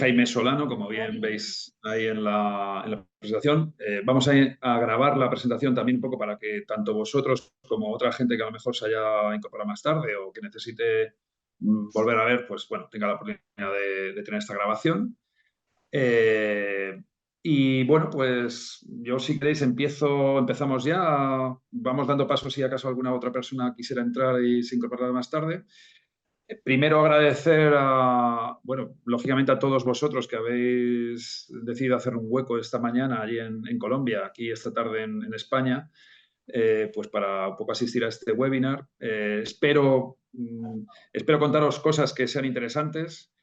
Jaime Solano, como bien veis ahí en la presentación. Vamos a grabar la presentación también un poco para que tanto vosotros como otra gente que a lo mejor se haya incorporado más tarde o que necesite volver a ver, pues bueno, tenga la oportunidad de tener esta grabación. Eh, y bueno, pues yo si queréis empezamos ya. Vamos dando pasos si acaso alguna otra persona quisiera entrar y se incorporar más tarde. Primero agradecer bueno, lógicamente a todos vosotros que habéis decidido hacer un hueco esta mañana allí en Colombia, aquí esta tarde en España, pues para un poco asistir a este webinar. Espero contaros cosas que sean interesantes.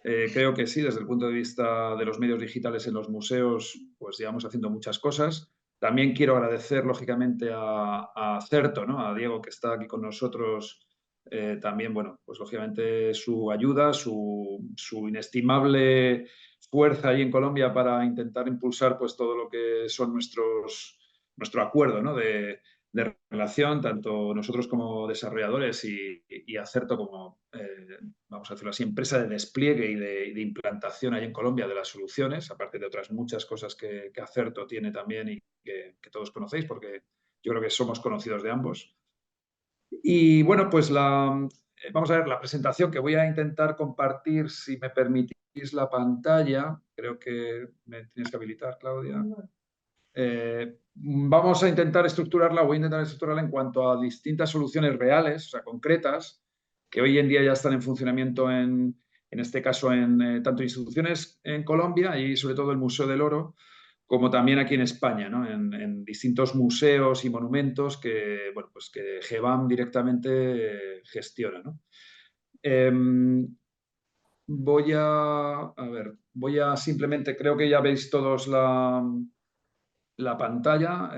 Creo que sí, desde el punto de vista de los medios digitales en los museos, pues llevamos haciendo muchas cosas. También quiero agradecer, lógicamente, a Certo, ¿no? A Diego, que está aquí con nosotros. También, bueno, pues lógicamente su ayuda, su inestimable fuerza ahí en Colombia para intentar impulsar pues todo lo que son nuestro acuerdo, ¿no? De relación, tanto nosotros como desarrolladores y Acerto como, vamos a decirlo así, empresa de despliegue y de implantación ahí en Colombia de las soluciones, aparte de otras muchas cosas que Acerto tiene también y que todos conocéis, porque yo creo que somos conocidos de ambos. Y bueno, pues vamos a ver la presentación que voy a intentar compartir, si me permitís la pantalla. Creo que me tienes que habilitar, Claudia. Vamos a intentar estructurarla, voy a intentar estructurarla en cuanto a distintas soluciones reales, o sea, concretas, que hoy en día ya están en funcionamiento en este caso en tanto instituciones en Colombia y sobre todo el Museo del Oro, como también aquí en España, ¿no? En distintos museos y monumentos que, bueno, pues que GEBAM directamente gestiona, ¿no? Voy a simplemente, creo que ya veis todos la pantalla.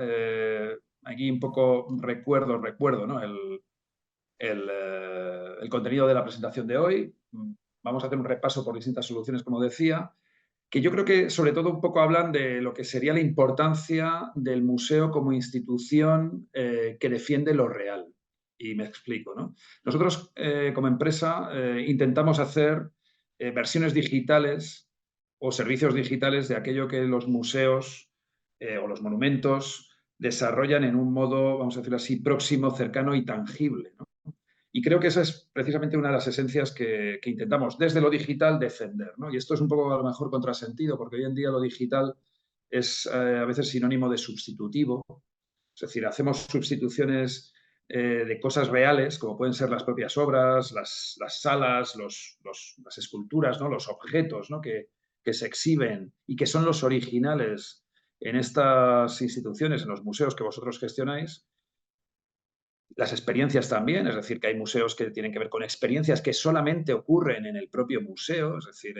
Aquí un poco recuerdo, ¿no? El contenido de la presentación de hoy. Vamos a hacer un repaso por distintas soluciones, como decía, que yo creo que sobre todo un poco hablan de lo que sería la importancia del museo como institución que defiende lo real. Y me explico, ¿no? Nosotros, como empresa, intentamos hacer versiones digitales o servicios digitales de aquello que los museos o los monumentos desarrollan en un modo, vamos a decirlo así, próximo, cercano y tangible, ¿no? Y creo que esa es precisamente una de las esencias que intentamos desde lo digital defender, ¿no? Y esto es un poco a lo mejor contrasentido, porque hoy en día lo digital es a veces sinónimo de sustitutivo. Es decir, hacemos sustituciones de cosas reales, como pueden ser las propias obras, las salas, las esculturas, ¿no? Los objetos, ¿no? que se exhiben y que son los originales en estas instituciones, en los museos que vosotros gestionáis. Las experiencias también, es decir, que hay museos que tienen que ver con experiencias que solamente ocurren en el propio museo, es decir,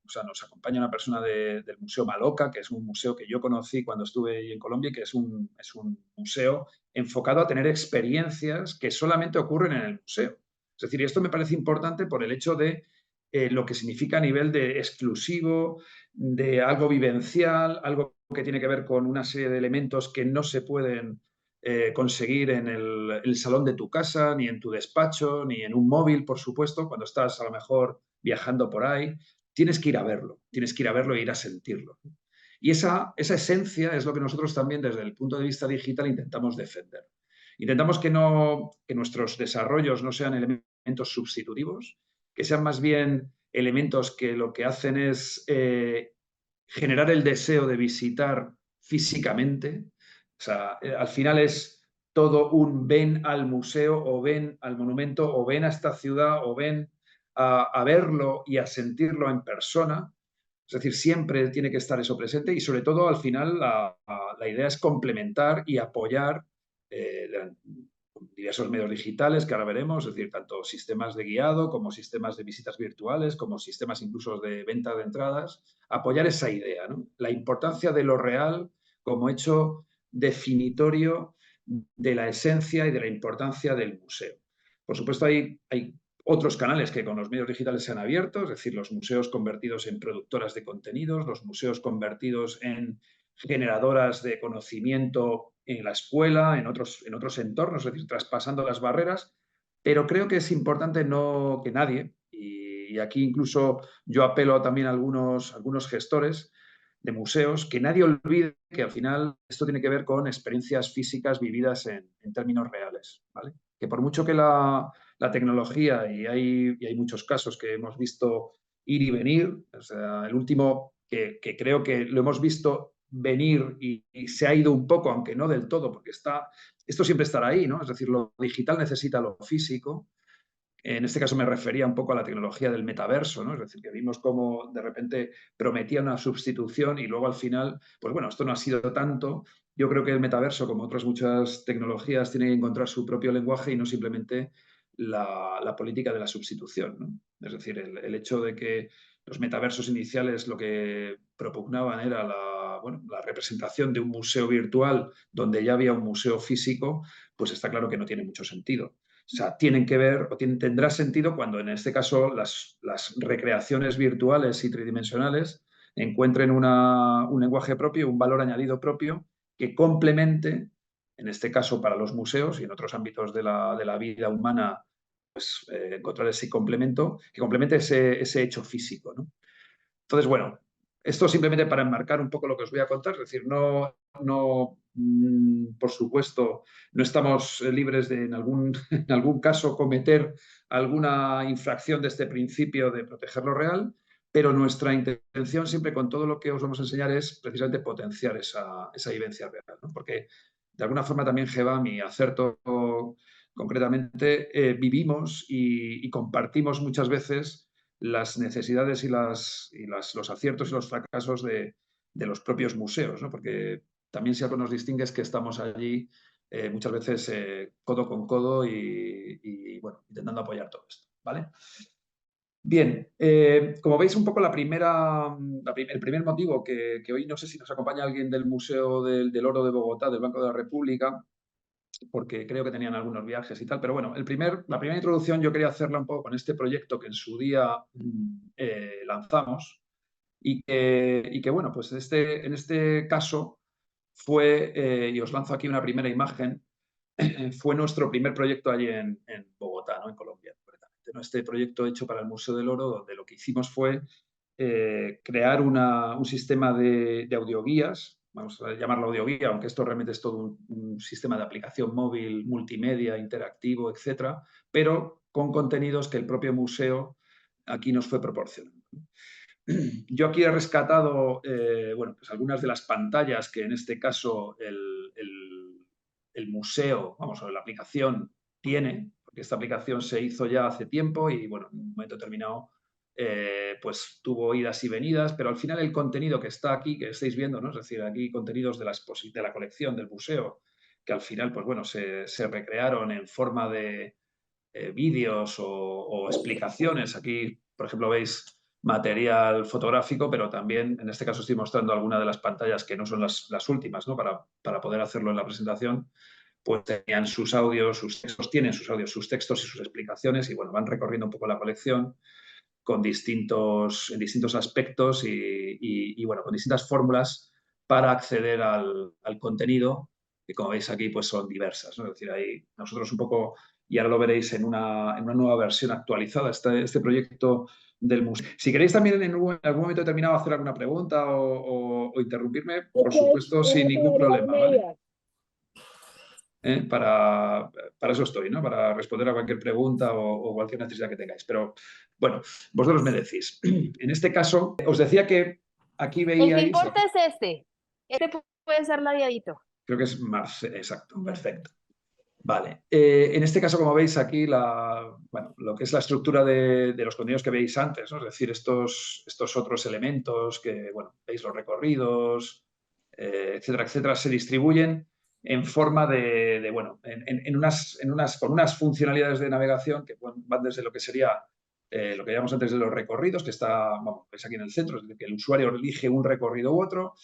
o sea, nos acompaña una persona del Museo Maloca, que es un museo que yo conocí cuando estuve ahí en Colombia, que es un museo enfocado a tener experiencias que solamente ocurren en el museo. Es decir, esto me parece importante por el hecho de lo que significa a nivel de exclusivo, de algo vivencial, algo que tiene que ver con una serie de elementos que no se pueden conseguir en el salón de tu casa, ni en tu despacho, ni en un móvil, por supuesto, cuando estás a lo mejor viajando por ahí. Tienes que ir a verlo, tienes que ir a verlo e ir a sentirlo. Y esa esencia es lo que nosotros también desde el punto de vista digital intentamos defender. Intentamos que nuestros desarrollos no sean elementos sustitutivos, que sean más bien elementos que lo que hacen es generar el deseo de visitar físicamente. O sea, al final es todo un ven al museo o ven al monumento o ven a esta ciudad o ven a verlo y a sentirlo en persona. Es decir, siempre tiene que estar eso presente y sobre todo al final la idea es complementar y apoyar diversos medios digitales que ahora veremos, es decir, tanto sistemas de guiado como sistemas de visitas virtuales, como sistemas incluso de venta de entradas, apoyar esa idea, ¿no? La importancia de lo real como hecho definitorio de la esencia y de la importancia del museo. Por supuesto, hay otros canales que con los medios digitales se han abierto, es decir, los museos convertidos en productoras de contenidos, los museos convertidos en generadoras de conocimiento en la escuela, en otros entornos, es decir, traspasando las barreras, pero creo que es importante no que nadie, Y aquí incluso yo apelo también a algunos gestores de museos, que nadie olvide que al final esto tiene que ver con experiencias físicas vividas en términos reales, ¿vale? Que por mucho que la tecnología, y hay muchos casos que hemos visto ir y venir, o sea, el último que creo que lo hemos visto venir y se ha ido un poco, aunque no del todo, porque esto siempre estará ahí, ¿no? Es decir, lo digital necesita lo físico. En este caso me refería un poco a la tecnología del metaverso, ¿no? Es decir, que vimos cómo de repente prometía una sustitución y luego al final, pues bueno, esto no ha sido tanto. Yo creo que el metaverso, como otras muchas tecnologías, tiene que encontrar su propio lenguaje y no simplemente la política de la sustitución, ¿no? Es decir, el hecho de que los metaversos iniciales lo que propugnaban era la representación de un museo virtual donde ya había un museo físico, pues está claro que no tiene mucho sentido. O sea, tienen que ver o tendrá sentido cuando en este caso las recreaciones virtuales y tridimensionales encuentren un lenguaje propio, un valor añadido propio que complemente, en este caso para los museos y en otros ámbitos de la vida humana, pues encontrar ese complemento, que complemente ese hecho físico, ¿no? Entonces, bueno, esto simplemente para enmarcar un poco lo que os voy a contar, es decir, por supuesto, no estamos libres de en algún caso cometer alguna infracción de este principio de proteger lo real, pero nuestra intención siempre con todo lo que os vamos a enseñar es precisamente potenciar esa vivencia real, ¿no? Porque de alguna forma también GEVAM y Acerto concretamente vivimos y compartimos muchas veces las necesidades y los aciertos y los fracasos de los propios museos, ¿no? Porque también si algo nos distingue es que estamos allí muchas veces codo con codo bueno, intentando apoyar todo esto, ¿vale? Bien, como veis un poco el primer motivo que hoy no sé si nos acompaña alguien del Museo del Oro de Bogotá, del Banco de la República, porque creo que tenían algunos viajes y tal, pero bueno, la primera introducción yo quería hacerla un poco con este proyecto que en su día lanzamos y que bueno, pues en este caso fue, y os lanzo aquí una primera imagen, fue nuestro primer proyecto allí en Bogotá, ¿no? En Colombia, concretamente, ¿no? Este proyecto hecho para el Museo del Oro, donde lo que hicimos fue crear un sistema de audioguías, vamos a llamarlo audioguía, aunque esto realmente es todo un sistema de aplicación móvil, multimedia, interactivo, etcétera, pero con contenidos que el propio museo aquí nos fue proporcionando. Yo aquí he rescatado bueno, pues algunas de las pantallas que en este caso el museo, vamos, o la aplicación tiene, porque esta aplicación se hizo ya hace tiempo y bueno, en un momento determinado pues tuvo idas y venidas, pero al final el contenido que está aquí, que estáis viendo, ¿no? Es decir, aquí contenidos de la colección del museo, que al final, pues bueno, se recrearon en forma de vídeos o explicaciones. Aquí, por ejemplo, veis material fotográfico, pero también, en este caso, estoy mostrando alguna de las pantallas que no son las últimas, ¿no? Para poder hacerlo en la presentación, pues tenían sus audios, sus textos, tienen sus audios, sus textos y sus explicaciones, y bueno, van recorriendo un poco la colección en distintos aspectos y, bueno, con distintas fórmulas para acceder al contenido, que como veis aquí, pues son diversas, ¿no? Es decir, ahí nosotros un poco, y ahora lo veréis en una nueva versión actualizada, este proyecto del museo. Si queréis también en algún momento determinado hacer alguna pregunta o interrumpirme, por supuesto, sin ningún problema, ¿vale? Para eso estoy, ¿no? Para responder a cualquier pregunta o cualquier necesidad que tengáis. Pero bueno, vosotros me decís. En este caso, os decía que aquí El que veíais, importa es este. Este puede ser ladeadito. creo que es más exacto, perfecto. Vale. En este caso, como veis aquí, bueno, lo que es la estructura de los contenidos que veis antes, ¿no? Es decir, estos otros elementos que, bueno, veis los recorridos, etcétera, etcétera, se distribuyen en forma bueno, con unas funcionalidades de navegación que van desde lo que sería lo que llamamos antes de los recorridos, que está, bueno, veis aquí en el centro, es decir, que el usuario elige un recorrido u otro,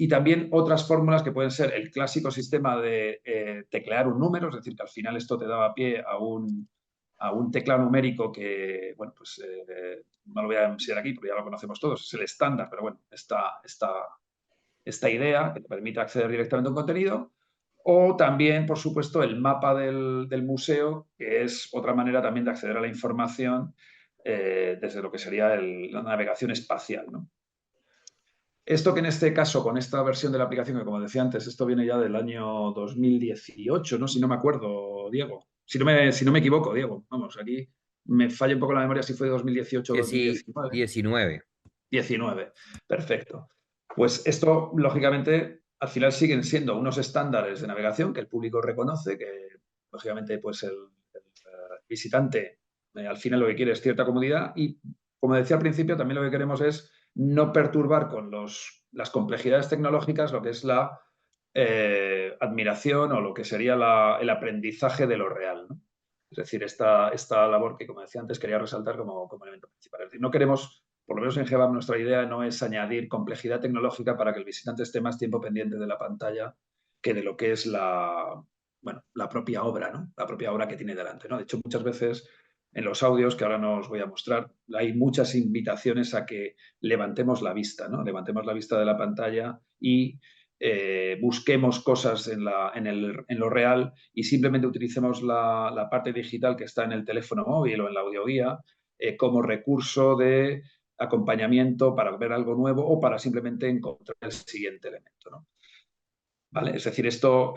y también otras fórmulas que pueden ser el clásico sistema de teclear un número, es decir, que al final esto te daba pie a un teclado numérico que, bueno, pues no lo voy a enseñar aquí porque ya lo conocemos todos, es el estándar, pero bueno, esta idea que te permite acceder directamente a un contenido. O también, por supuesto, el mapa del museo, que es otra manera también de acceder a la información desde lo que sería la navegación espacial, ¿no? Esto que en este caso, con esta versión de la aplicación, que como decía antes, esto viene ya del año 2018, ¿no? Si no me acuerdo, Diego. Si no me equivoco, Diego. Vamos, aquí me falla un poco la memoria si fue 2018 o 2019. 19. 19, perfecto. Pues esto, lógicamente, al final siguen siendo unos estándares de navegación que el público reconoce, que lógicamente pues el visitante al final lo que quiere es cierta comodidad y, como decía al principio, también lo que queremos es no perturbar con las complejidades tecnológicas lo que es la admiración o lo que sería el aprendizaje de lo real, ¿no? Es decir, esta labor que, como decía antes, quería resaltar como elemento principal. Es decir, no queremos, por lo menos en GBAM, nuestra idea no es añadir complejidad tecnológica para que el visitante esté más tiempo pendiente de la pantalla que de lo que es la propia obra, ¿no? La propia obra que tiene delante, ¿no? De hecho, muchas veces en los audios que ahora nos voy a mostrar, hay muchas invitaciones a que levantemos la vista, ¿no? Levantemos la vista de la pantalla y busquemos cosas en lo real y simplemente utilicemos la parte digital que está en el teléfono móvil o en la audioguía como recurso de acompañamiento para ver algo nuevo o para simplemente encontrar el siguiente elemento, ¿no? ¿Vale? Es decir, esto,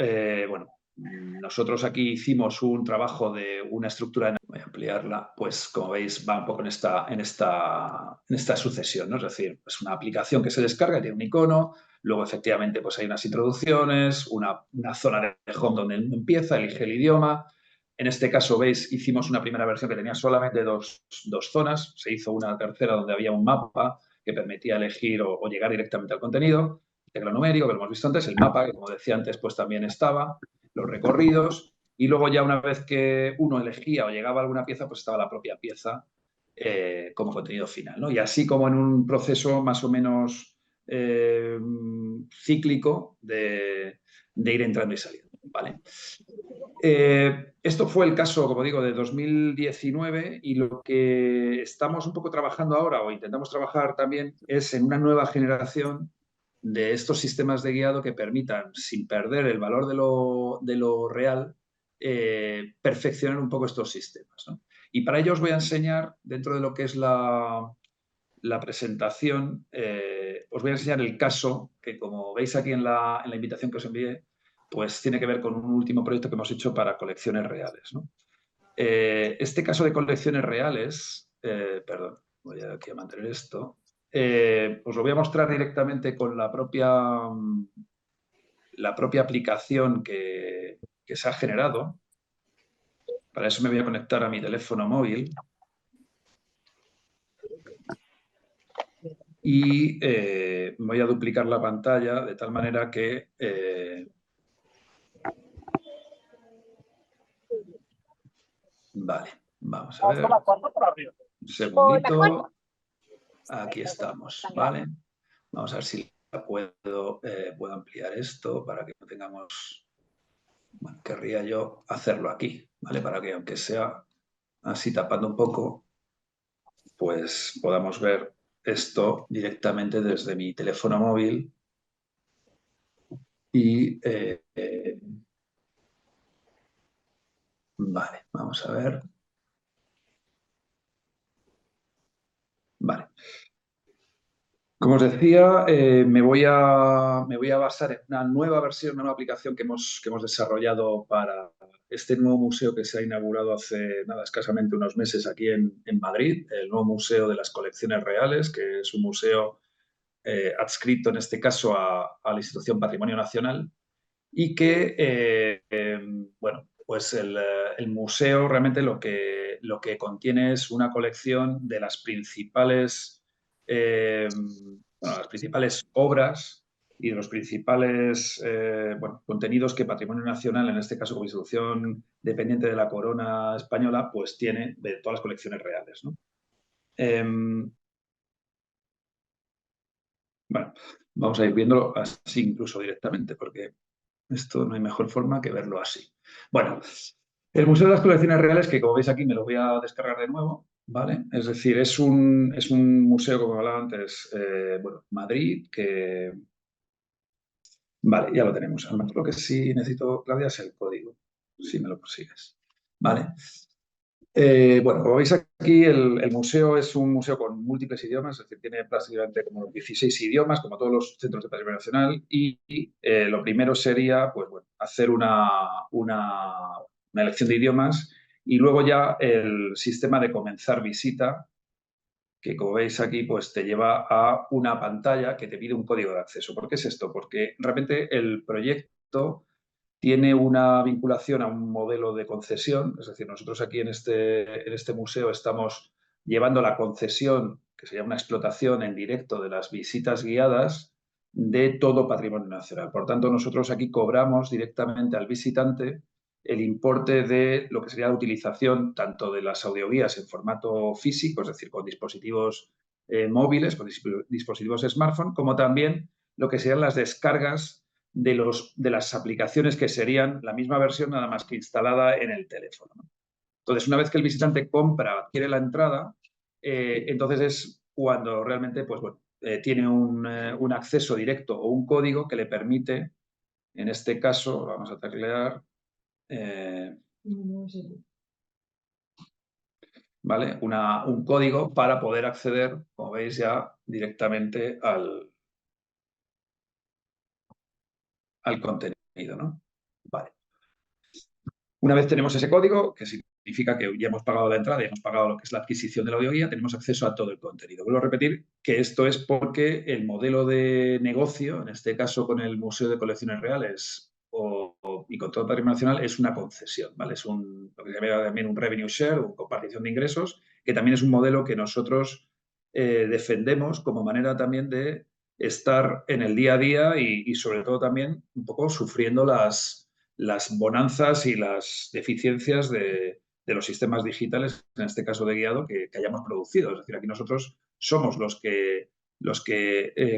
nosotros aquí hicimos un trabajo de una estructura, voy a ampliarla, pues como veis va un poco en esta sucesión, ¿no? Es decir, es una aplicación que se descarga y tiene un icono, luego efectivamente pues hay unas introducciones, una zona de home donde empieza, elige el idioma. En este caso, veis, hicimos una primera versión que tenía solamente dos zonas, se hizo una tercera donde había un mapa que permitía elegir o llegar directamente al contenido, tecla numérico, que lo hemos visto antes, el mapa, que como decía antes, pues también estaba, los recorridos, y luego ya una vez que uno elegía o llegaba a alguna pieza, pues estaba la propia pieza como contenido final, ¿no? Y así como en un proceso más o menos cíclico de ir entrando y saliendo, ¿vale? Esto fue el caso, como digo, de 2019 y lo que estamos un poco trabajando ahora o intentamos trabajar también es en una nueva generación de estos sistemas de guiado que permitan, sin perder el valor de lo real, perfeccionar un poco estos sistemas, ¿no? Y para ello os voy a enseñar, dentro de lo que es la presentación, os voy a enseñar el caso que, como veis aquí en la invitación que os envié, pues tiene que ver con un último proyecto que hemos hecho para colecciones reales, ¿no? Este caso de colecciones reales, perdón, voy aquí a mantener esto, os lo voy a mostrar directamente con la propia aplicación que se ha generado. Para eso me voy a conectar a mi teléfono móvil y voy a duplicar la pantalla de tal manera que vale, vamos a ver. Un segundito. Aquí estamos, ¿vale? Vamos a ver si puedo ampliar esto para que no tengamos... Bueno, querría yo hacerlo aquí, ¿vale? Para que, aunque sea así tapando un poco, pues podamos ver esto directamente desde mi teléfono móvil y... vale, vamos a ver. Vale. Como os decía, me voy a basar en una nueva versión, una nueva aplicación que hemos desarrollado para este nuevo museo que se ha inaugurado hace nada, escasamente unos meses aquí en Madrid, el nuevo Museo de las Colecciones Reales, que es un museo adscrito en este caso a la institución Patrimonio Nacional y que, bueno, pues el museo realmente lo que contiene es una colección de las principales obras y de los principales contenidos que Patrimonio Nacional, en este caso como institución dependiente de la Corona Española, pues tiene de todas las colecciones reales, ¿no? Bueno, vamos a ir viéndolo así incluso directamente, porque esto no hay mejor forma que verlo así. Bueno, el Museo de las Colecciones Reales, que como veis aquí me lo voy a descargar de nuevo, ¿vale? Es decir, es un museo, como hablaba antes, Madrid, que... Vale, ya lo tenemos. A lo mejor lo que sí necesito, Claudia, es el código, si me lo consigues. ¿Vale? Bueno, como veis aquí, el museo es un museo con múltiples idiomas, es decir, tiene prácticamente como 16 idiomas, como todos los centros de patrimonio nacional, y lo primero sería pues, bueno, hacer una elección de idiomas y luego ya el sistema de comenzar visita, que como veis aquí, pues te lleva a una pantalla que te pide un código de acceso. ¿Por qué es esto? Porque realmente el proyecto tiene una vinculación a un modelo de concesión, es decir, nosotros aquí en este museo estamos llevando la concesión, que sería una explotación en directo de las visitas guiadas de todo patrimonio nacional. Por tanto, nosotros aquí cobramos directamente al visitante el importe de lo que sería la utilización tanto de las audioguías en formato físico, es decir, con dispositivos móviles, con dispositivos smartphone, como también lo que serían las descargas de las aplicaciones que serían la misma versión, nada más que instalada en el teléfono, ¿no? Entonces, una vez que el visitante compra, adquiere la entrada, entonces es cuando realmente pues, bueno, tiene un acceso directo o un código que le permite, en este caso, vamos a teclear, ¿vale? Un código para poder acceder, como veis ya, directamente al contenido, ¿no? Vale. Una vez tenemos ese código, que significa que ya hemos pagado la entrada, ya hemos pagado lo que es la adquisición de la audioguía, tenemos acceso a todo el contenido. Vuelvo a repetir que esto es porque el modelo de negocio, en este caso con el Museo de Colecciones Reales y con todo el patrimonio nacional, es una concesión, ¿vale? Es lo que se llama también un revenue share o compartición de ingresos, que también es un modelo que nosotros defendemos como manera también de estar en el día a día y sobre todo también un poco sufriendo las bonanzas y las deficiencias de los sistemas digitales, en este caso de guiado, que hayamos producido. Es decir, aquí nosotros somos los que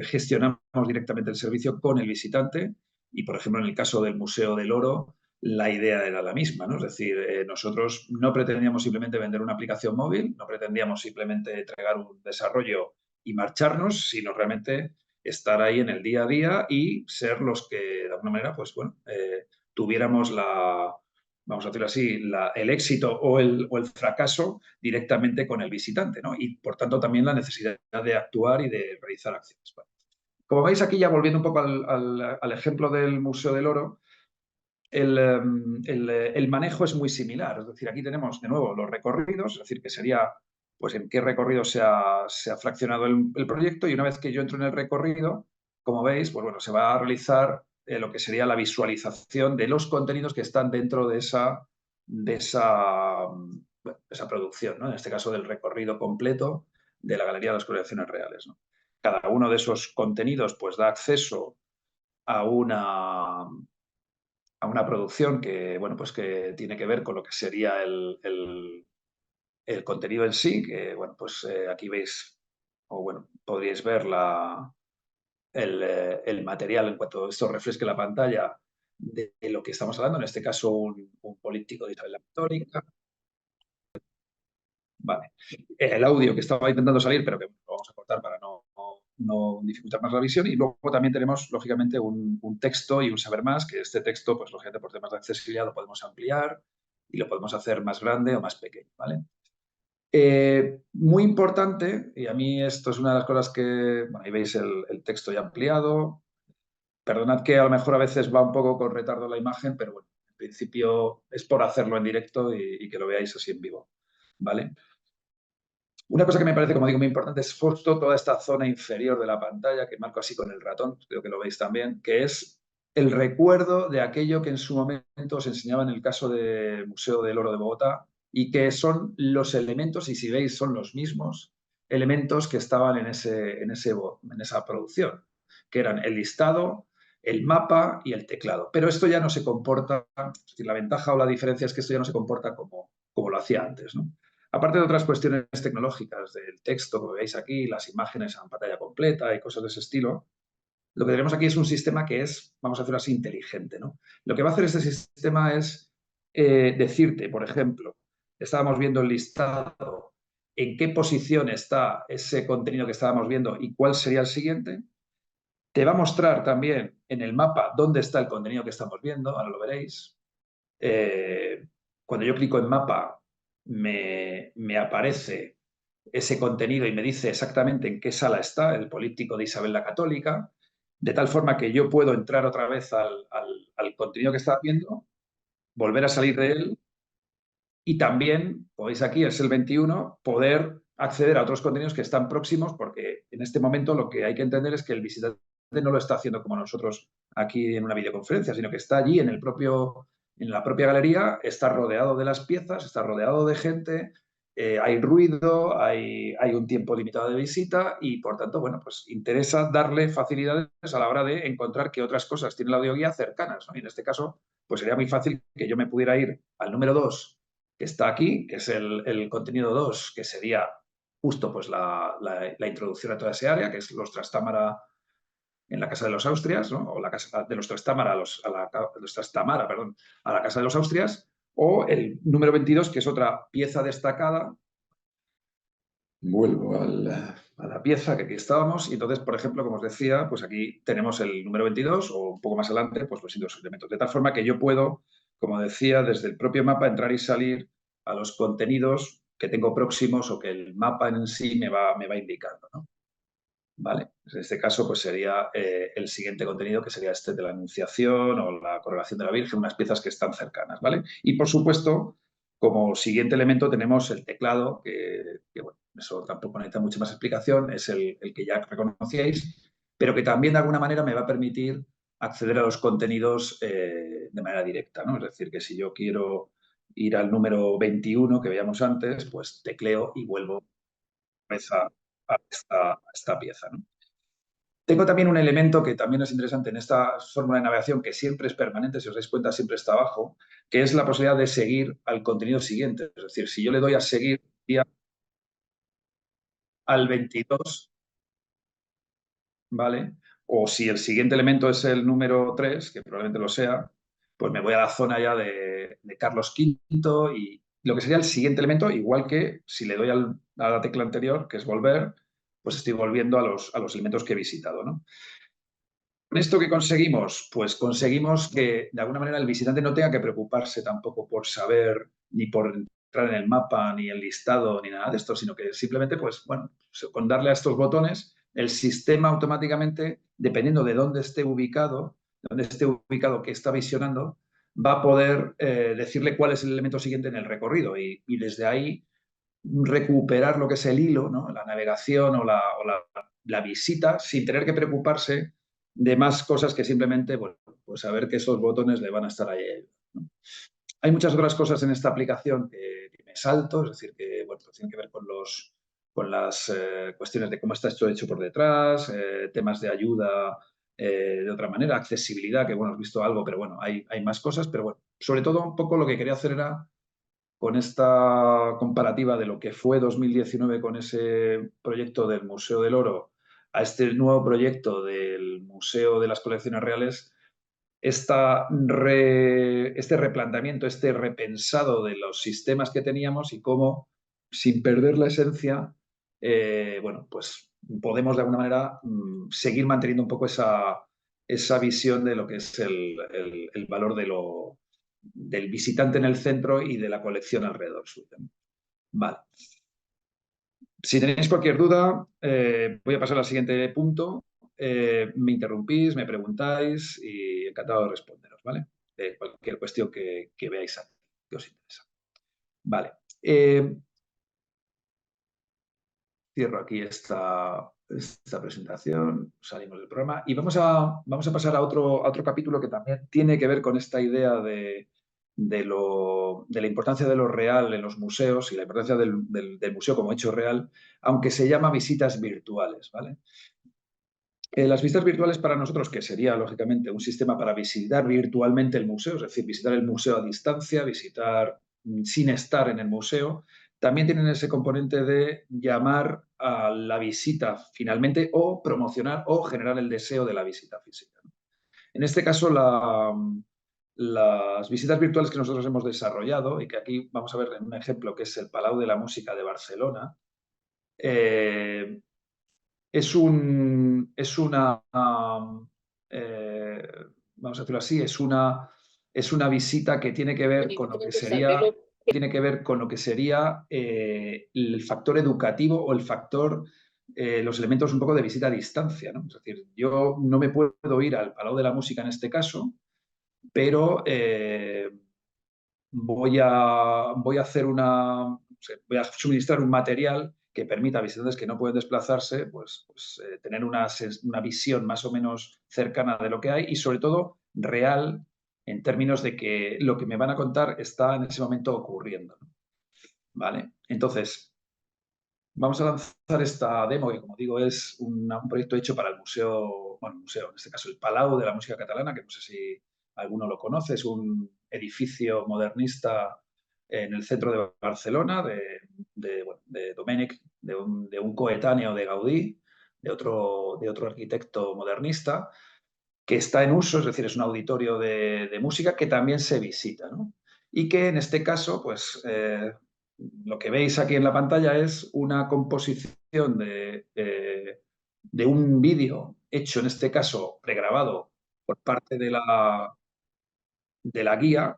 gestionamos directamente el servicio con el visitante y, por ejemplo, en el caso del Museo del Oro, la idea era la misma, ¿no? Es decir, nosotros no pretendíamos simplemente vender una aplicación móvil, no pretendíamos simplemente entregar un desarrollo y marcharnos, sino realmente estar ahí en el día a día y ser los que, de alguna manera, pues bueno, tuviéramos vamos a decirlo así, el éxito o el fracaso directamente con el visitante, ¿no? Y, por tanto, también la necesidad de actuar y de realizar acciones. Bueno, como veis aquí, ya volviendo un poco al ejemplo del Museo del Oro, el manejo es muy similar. Es decir, aquí tenemos de nuevo los recorridos, es decir, que sería pues en qué recorrido se ha fraccionado el proyecto y una vez que yo entro en el recorrido, como veis, pues bueno, se va a realizar lo que sería la visualización de los contenidos que están dentro de esa producción, ¿no? En este caso del recorrido completo de la Galería de las Colecciones Reales, ¿no? Cada uno de esos contenidos pues da acceso a una producción que, bueno, pues que tiene que ver con lo que sería el contenido en sí, que, bueno, pues aquí veis, o bueno, podríais ver el material en cuanto esto refresque la pantalla de lo que estamos hablando, en este caso un político de Isabel la Católica. Vale. El audio que estaba intentando salir, pero que lo vamos a cortar para no dificultar más la visión. Y luego también tenemos, lógicamente, un texto y un saber más, que este texto, pues lógicamente, por temas de accesibilidad lo podemos ampliar y lo podemos hacer más grande o más pequeño, ¿vale? Muy importante, y a mí esto es una de las cosas que, bueno, ahí veis el texto ya ampliado. Perdonad que a lo mejor a veces va un poco con retardo la imagen, pero bueno, en principio es por hacerlo en directo y que lo veáis así en vivo, ¿vale? Una cosa que me parece, como digo, muy importante es justo toda esta zona inferior de la pantalla, que marco así con el ratón, creo que lo veis también, que es el recuerdo de aquello que en su momento os enseñaba en el caso del Museo del Oro de Bogotá y que son los elementos, y si veis son los mismos elementos que estaban en esa producción, que eran el listado, el mapa y el teclado. Pero esto ya no se comporta, es decir, la ventaja o la diferencia es que esto ya no se comporta como lo hacía antes, ¿no? Aparte de otras cuestiones tecnológicas del texto, como veis aquí, las imágenes en pantalla completa y cosas de ese estilo, lo que tenemos aquí es un sistema que es, vamos a decirlo así, inteligente, ¿no? Lo que va a hacer este sistema es decirte, por ejemplo, estábamos viendo el listado, en qué posición está ese contenido que estábamos viendo y cuál sería el siguiente. Te va a mostrar también en el mapa dónde está el contenido que estamos viendo, ahora lo veréis. Cuando yo clico en mapa, me aparece ese contenido y me dice exactamente en qué sala está el político de Isabel la Católica, de tal forma que yo puedo entrar otra vez al contenido que estaba viendo, volver a salir de él y también, podéis aquí, es el 21, poder acceder a otros contenidos que están próximos, porque en este momento lo que hay que entender es que el visitante no lo está haciendo como nosotros aquí en una videoconferencia, sino que está allí en la propia galería, está rodeado de las piezas, está rodeado de gente, hay ruido, hay un tiempo limitado de visita y, por tanto, bueno, pues interesa darle facilidades a la hora de encontrar qué otras cosas tiene la audioguía cercanas, ¿no? Y en este caso, pues sería muy fácil que yo me pudiera ir al número 2 que está aquí, que es el contenido 2, que sería justo pues, la introducción a toda esa área, que es los Trastámara en la Casa de los Austrias, ¿no? O la Casa de los Trastámara, los Trastámara, perdón, a la Casa de los Austrias, o el número 22, que es otra pieza destacada. Vuelvo a la pieza que aquí estábamos y entonces, por ejemplo, como os decía, pues aquí tenemos el número 22 o un poco más adelante, pues los distintos elementos. De tal forma que yo puedo, como decía, desde el propio mapa entrar y salir a los contenidos que tengo próximos o que el mapa en sí me va indicando, ¿no? ¿Vale? En este caso, pues sería el siguiente contenido, que sería este de la Anunciación o la Coronación de la Virgen, unas piezas que están cercanas, ¿vale? Y, por supuesto, como siguiente elemento tenemos el teclado, que bueno, eso tampoco necesita mucha más explicación, es el que ya reconocíais, pero que también de alguna manera me va a permitir acceder a los contenidos de manera directa, ¿no? Es decir, que si yo quiero ir al número 21 que veíamos antes, pues tecleo y vuelvo a esta pieza, ¿no? Tengo también un elemento que también es interesante en esta fórmula de navegación, que siempre es permanente, si os dais cuenta, siempre está abajo, que es la posibilidad de seguir al contenido siguiente. Es decir, si yo le doy a seguir al 22, ¿vale? O si el siguiente elemento es el número 3, que probablemente lo sea, pues me voy a la zona ya de Carlos V y lo que sería el siguiente elemento, igual que si le doy a la tecla anterior, que es volver, pues estoy volviendo a los elementos que he visitado, ¿no? ¿Con esto qué conseguimos? Pues conseguimos que de alguna manera el visitante no tenga que preocuparse tampoco por saber ni por entrar en el mapa, ni el listado, ni nada de esto, sino que simplemente, pues bueno, con darle a estos botones, el sistema automáticamente, dependiendo de dónde esté ubicado, qué está visionando, va a poder decirle cuál es el elemento siguiente en el recorrido y desde ahí recuperar lo que es el hilo, ¿no? La navegación o la visita sin tener que preocuparse de más cosas que simplemente, bueno, pues saber que esos botones le van a estar ahí, ¿no? Hay muchas otras cosas en esta aplicación que me salto, es decir, que bueno, pues tienen que ver con las cuestiones de cómo está esto hecho por detrás, temas de ayuda de otra manera, accesibilidad, que bueno, has visto algo, pero bueno, hay más cosas, pero bueno, sobre todo un poco lo que quería hacer era con esta comparativa de lo que fue 2019 con ese proyecto del Museo del Oro a este nuevo proyecto del Museo de las Colecciones Reales, este replanteamiento, este repensado de los sistemas que teníamos y cómo, sin perder la esencia, bueno, pues podemos de alguna manera seguir manteniendo un poco esa visión de lo que es el valor del visitante en el centro y de la colección alrededor suyo. Vale. Si tenéis cualquier duda, voy a pasar al siguiente punto. Me interrumpís, me preguntáis y encantado de responderos, ¿vale? Cualquier cuestión que veáis aquí, que os interesa. Vale. Cierro aquí esta presentación, salimos del programa y vamos a pasar a otro capítulo que también tiene que ver con esta idea de la importancia de lo real en los museos y la importancia del museo como hecho real, aunque se llama visitas virtuales, ¿vale? Las visitas virtuales para nosotros, que sería lógicamente un sistema para visitar virtualmente el museo, es decir, visitar el museo a distancia, visitar sin estar en el museo, también tienen ese componente de llamar a la visita finalmente o promocionar o generar el deseo de la visita física. En este caso, las visitas virtuales que nosotros hemos desarrollado y que aquí vamos a ver en un ejemplo que es el Palau de la Música de Barcelona, es una, vamos a decirlo así, es una visita que tiene que ver con lo que sería tiene que ver con lo que sería el factor educativo o el factor, los elementos un poco de visita a distancia, ¿no? Es decir, yo no me puedo ir al Palau de la Música en este caso, pero voy a hacer voy a suministrar un material que permita a visitantes que no pueden desplazarse, tener una visión más o menos cercana de lo que hay y, sobre todo, real en términos de que lo que me van a contar está en ese momento ocurriendo, ¿no? ¿Vale? Entonces, vamos a lanzar esta demo que, como digo, es un proyecto hecho para el museo, bueno, museo, en este caso el Palau de la Música Catalana, que no sé si alguno lo conoce, es un edificio modernista en el centro de Barcelona, de Domènech, de un coetáneo de Gaudí, de otro arquitecto modernista, que está en uso, es decir, es un auditorio de música que también se visita, ¿no? Y que en este caso, lo que veis aquí en la pantalla es una composición de un vídeo hecho, en este caso, pregrabado por parte de la guía.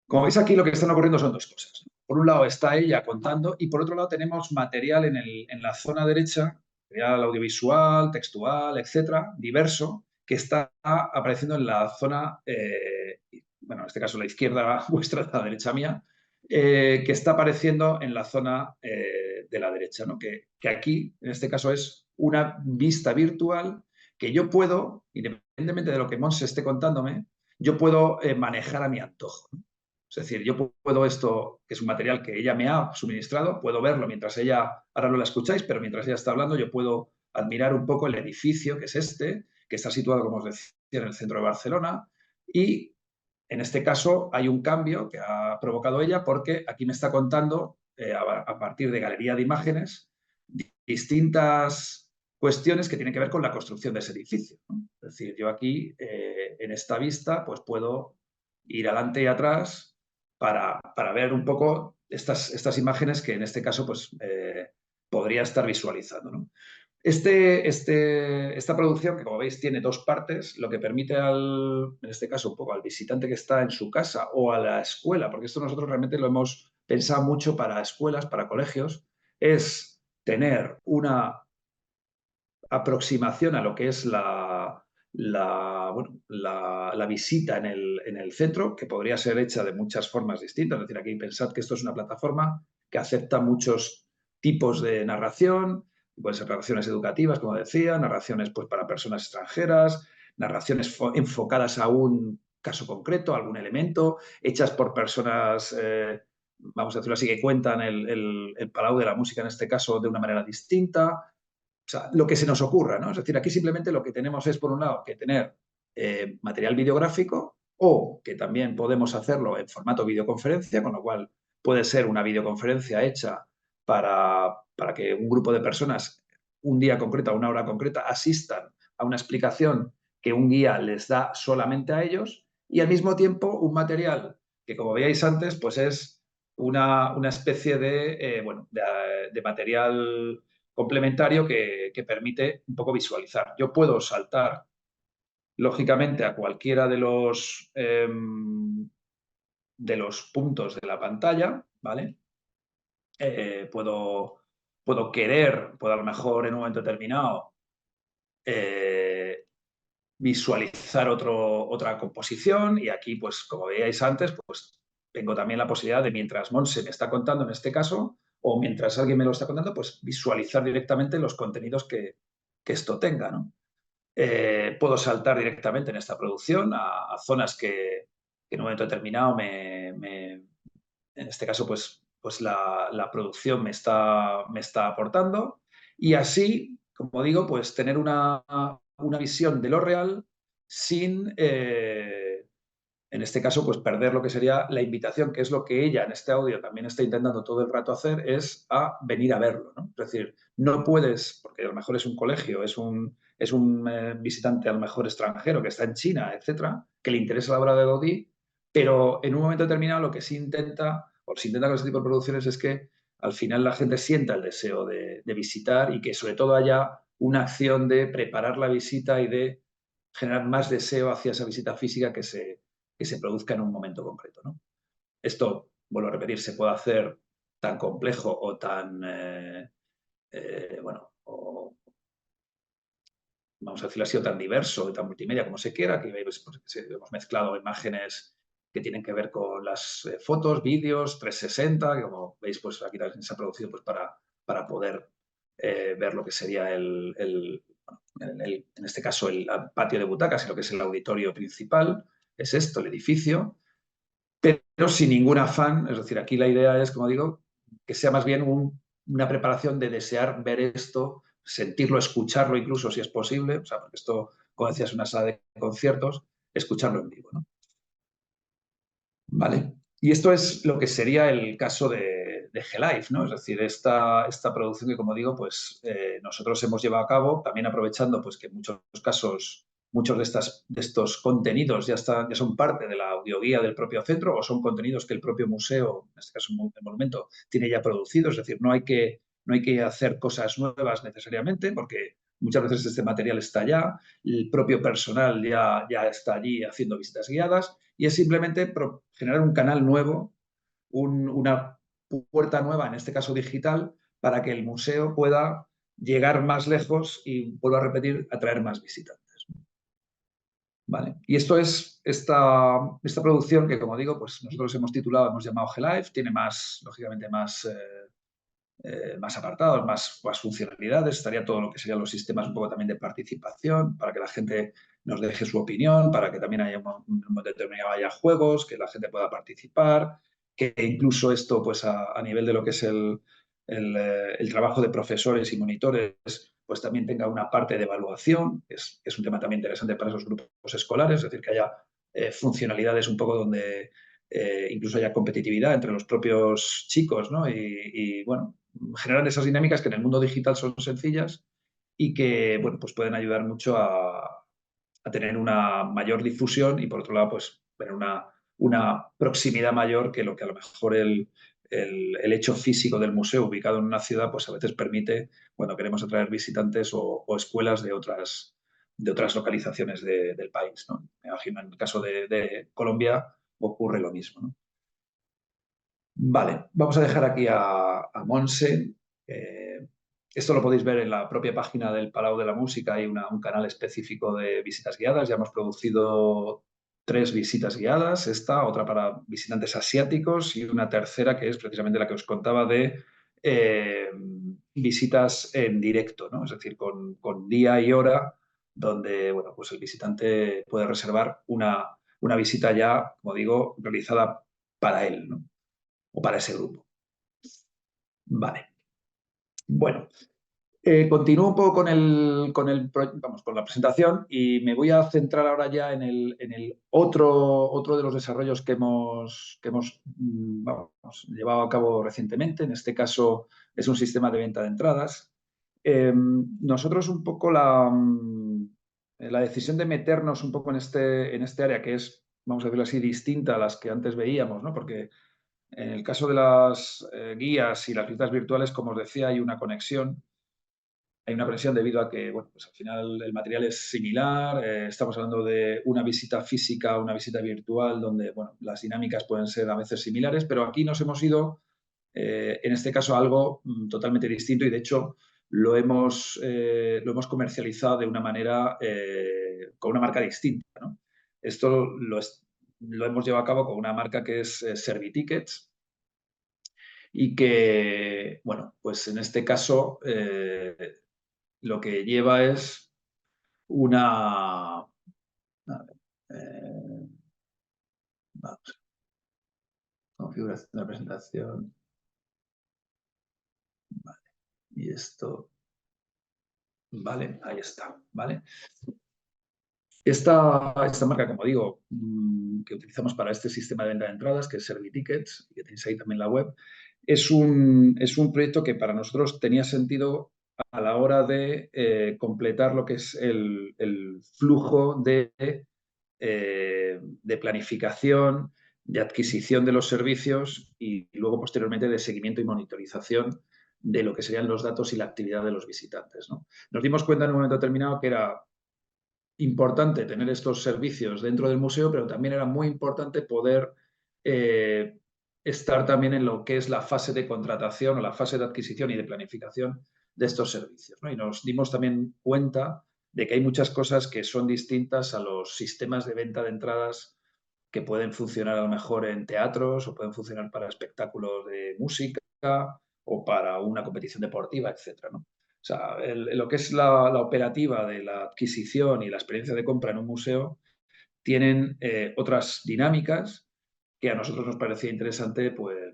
Como veis aquí, lo que están ocurriendo son dos cosas. Por un lado está ella contando y por otro lado tenemos material en la zona derecha, material audiovisual, textual, etcétera, diverso, que está apareciendo en la zona, bueno, en este caso la izquierda vuestra, la derecha mía, que está apareciendo en la zona de la derecha, ¿no? Que aquí, en este caso, es una vista virtual que yo puedo, independientemente de lo que Monse esté contándome, yo puedo manejar a mi antojo, ¿no? Es decir, yo puedo esto, que es un material que ella me ha suministrado, puedo verlo mientras ella, ahora no la escucháis, pero mientras ella está hablando, yo puedo admirar un poco el edificio, que es este, que está situado, como os decía, en el centro de Barcelona. Y en este caso hay un cambio que ha provocado ella porque aquí me está contando, a partir de galería de imágenes, distintas cuestiones que tienen que ver con la construcción de ese edificio, ¿no? Es decir, yo aquí, en esta vista, pues puedo ir adelante y atrás para ver un poco estas imágenes que en este caso podría estar visualizando, ¿no? Esta producción, que como veis tiene dos partes, lo que permite en este caso, un poco al visitante que está en su casa o a la escuela, porque esto nosotros realmente lo hemos pensado mucho para escuelas, para colegios, es tener una aproximación a lo que es la visita en el centro, que podría ser hecha de muchas formas distintas. Es decir, aquí pensad que esto es una plataforma que acepta muchos tipos de narración, pueden ser narraciones educativas, como decía, narraciones pues, para personas extranjeras, narraciones enfocadas a un caso concreto, a algún elemento, hechas por personas, vamos a decirlo así, que cuentan el Palau de la Música, en este caso, de una manera distinta. O sea, lo que se nos ocurra, ¿no? Es decir, aquí simplemente lo que tenemos es, por un lado, que tener material videográfico o que también podemos hacerlo en formato videoconferencia, con lo cual puede ser una videoconferencia hecha para que un grupo de personas un día concreto, a una hora concreta, asistan a una explicación que un guía les da solamente a ellos y al mismo tiempo un material que, como veíais antes, pues es una especie de material complementario que permite un poco visualizar. Yo puedo saltar, lógicamente, a cualquiera de los puntos de la pantalla, ¿vale? Puedo a lo mejor en un momento determinado visualizar otra composición y aquí, pues como veíais antes, pues tengo también la posibilidad de, mientras Monse me está contando en este caso, o mientras alguien me lo está contando, pues visualizar directamente los contenidos que esto tenga, ¿no? Puedo saltar directamente en esta producción a zonas que en un momento determinado en este caso, pues la producción me está aportando y así, como digo, pues tener una visión de lo real sin, en este caso, pues perder lo que sería la invitación, que es lo que ella en este audio también está intentando todo el rato hacer, es a venir a verlo, ¿no? Es decir, no puedes, porque a lo mejor es un colegio, es un visitante a lo mejor extranjero que está en China, etcétera, que le interesa la obra de Gaudí, pero en un momento determinado lo que se intenta con este tipo de producciones es que al final la gente sienta el deseo de visitar y que sobre todo haya una acción de preparar la visita y de generar más deseo hacia esa visita física que se produzca en un momento concreto, ¿no? Esto vuelvo a repetir, se pueda hacer tan complejo o tan, bueno, o, vamos a decirlo así, o tan diverso, o tan multimedia como se quiera, que pues, hemos mezclado imágenes que tienen que ver con las fotos, vídeos, 360, que como veis, pues aquí también se ha producido pues, para poder ver lo que sería en este caso, el patio de butacas y lo que es el auditorio principal. Es esto, el edificio, pero sin ningún afán. Es decir, aquí la idea es, como digo, que sea más bien una preparación de desear ver esto, sentirlo, escucharlo incluso si es posible, o sea, porque esto, como decías, es una sala de conciertos, escucharlo en vivo, ¿no? Vale. Y esto es lo que sería el caso de G-Live, ¿no? Es decir, esta producción que, como digo, pues nosotros hemos llevado a cabo, también aprovechando pues, que en muchos casos muchos de estos contenidos ya son parte de la audioguía del propio centro o son contenidos que el propio museo, en este caso el monumento, tiene ya producidos. Es decir, no hay que hacer cosas nuevas necesariamente porque muchas veces este material está ya, el propio personal ya está allí haciendo visitas guiadas y es simplemente generar un canal nuevo, una puerta nueva, en este caso digital, para que el museo pueda llegar más lejos y, vuelvo a repetir, atraer más visitantes. Vale. Y esto es esta producción que, como digo, pues nosotros hemos llamado G-Live, tiene más, lógicamente, más apartados, más funcionalidades, estaría todo lo que serían los sistemas un poco también de participación, para que la gente nos deje su opinión, para que también haya un determinado haya juegos, que la gente pueda participar, que incluso esto, pues a nivel de lo que es el trabajo de profesores y monitores, pues también tenga una parte de evaluación, es un tema también interesante para esos grupos escolares, es decir, que haya funcionalidades un poco donde incluso haya competitividad entre los propios chicos, ¿no? Y, bueno, generar esas dinámicas que en el mundo digital son sencillas y que, bueno, pues pueden ayudar mucho a tener una mayor difusión y, por otro lado, pues tener una proximidad mayor que lo que a lo mejor el hecho físico del museo ubicado en una ciudad, pues a veces permite cuando queremos atraer visitantes o escuelas de otras localizaciones del país, ¿no? Me imagino en el caso de Colombia ocurre lo mismo, ¿no? Vale, vamos a dejar aquí a Monse. Esto lo podéis ver en la propia página del Palau de la Música. Hay un canal específico de visitas guiadas. Ya hemos producido 3 visitas guiadas. Esta, otra para visitantes asiáticos y una tercera que es precisamente la que os contaba de visitas en directo, ¿no? Es decir, con día y hora donde bueno, pues el visitante puede reservar una visita ya, como digo, realizada para él, ¿no? O para ese grupo. Vale. Bueno, continúo un poco con la presentación y me voy a centrar ahora ya en el otro de los desarrollos que hemos llevado a cabo recientemente. En este caso es un sistema de venta de entradas. Nosotros un poco la decisión de meternos un poco en este área que es, vamos a decirlo así, distinta a las que antes veíamos, ¿no? Porque en el caso de las guías y las visitas virtuales, como os decía, hay una conexión. Hay una conexión debido a que, bueno, pues al final el material es similar. Estamos hablando de una visita física, una visita virtual, donde, bueno, las dinámicas pueden ser a veces similares, pero aquí nos hemos ido, en este caso, a algo totalmente distinto y, de hecho, lo hemos comercializado de una manera, con una marca distinta, ¿no? Esto lo hemos llevado a cabo con una marca que es Servitickets y que, bueno, pues en este caso lo que lleva es una... A ver, vamos, configuración de la presentación. Vale, y esto... Vale, ahí está, ¿vale? Esta marca, como digo, que utilizamos para este sistema de venta de entradas, que es Servitickets, y que tenéis ahí también la web, es un proyecto que para nosotros tenía sentido a la hora de completar lo que es el flujo de planificación, de adquisición de los servicios y luego posteriormente de seguimiento y monitorización de lo que serían los datos y la actividad de los visitantes, ¿no? Nos dimos cuenta en un momento determinado que era importante tener estos servicios dentro del museo, pero también era muy importante poder estar también en lo que es la fase de contratación o la fase de adquisición y de planificación de estos servicios, ¿no? Y nos dimos también cuenta de que hay muchas cosas que son distintas a los sistemas de venta de entradas que pueden funcionar a lo mejor en teatros o pueden funcionar para espectáculos de música o para una competición deportiva, etcétera, ¿no? O sea, lo que es la operativa de la adquisición y la experiencia de compra en un museo tienen otras dinámicas que a nosotros nos parecía interesante pues,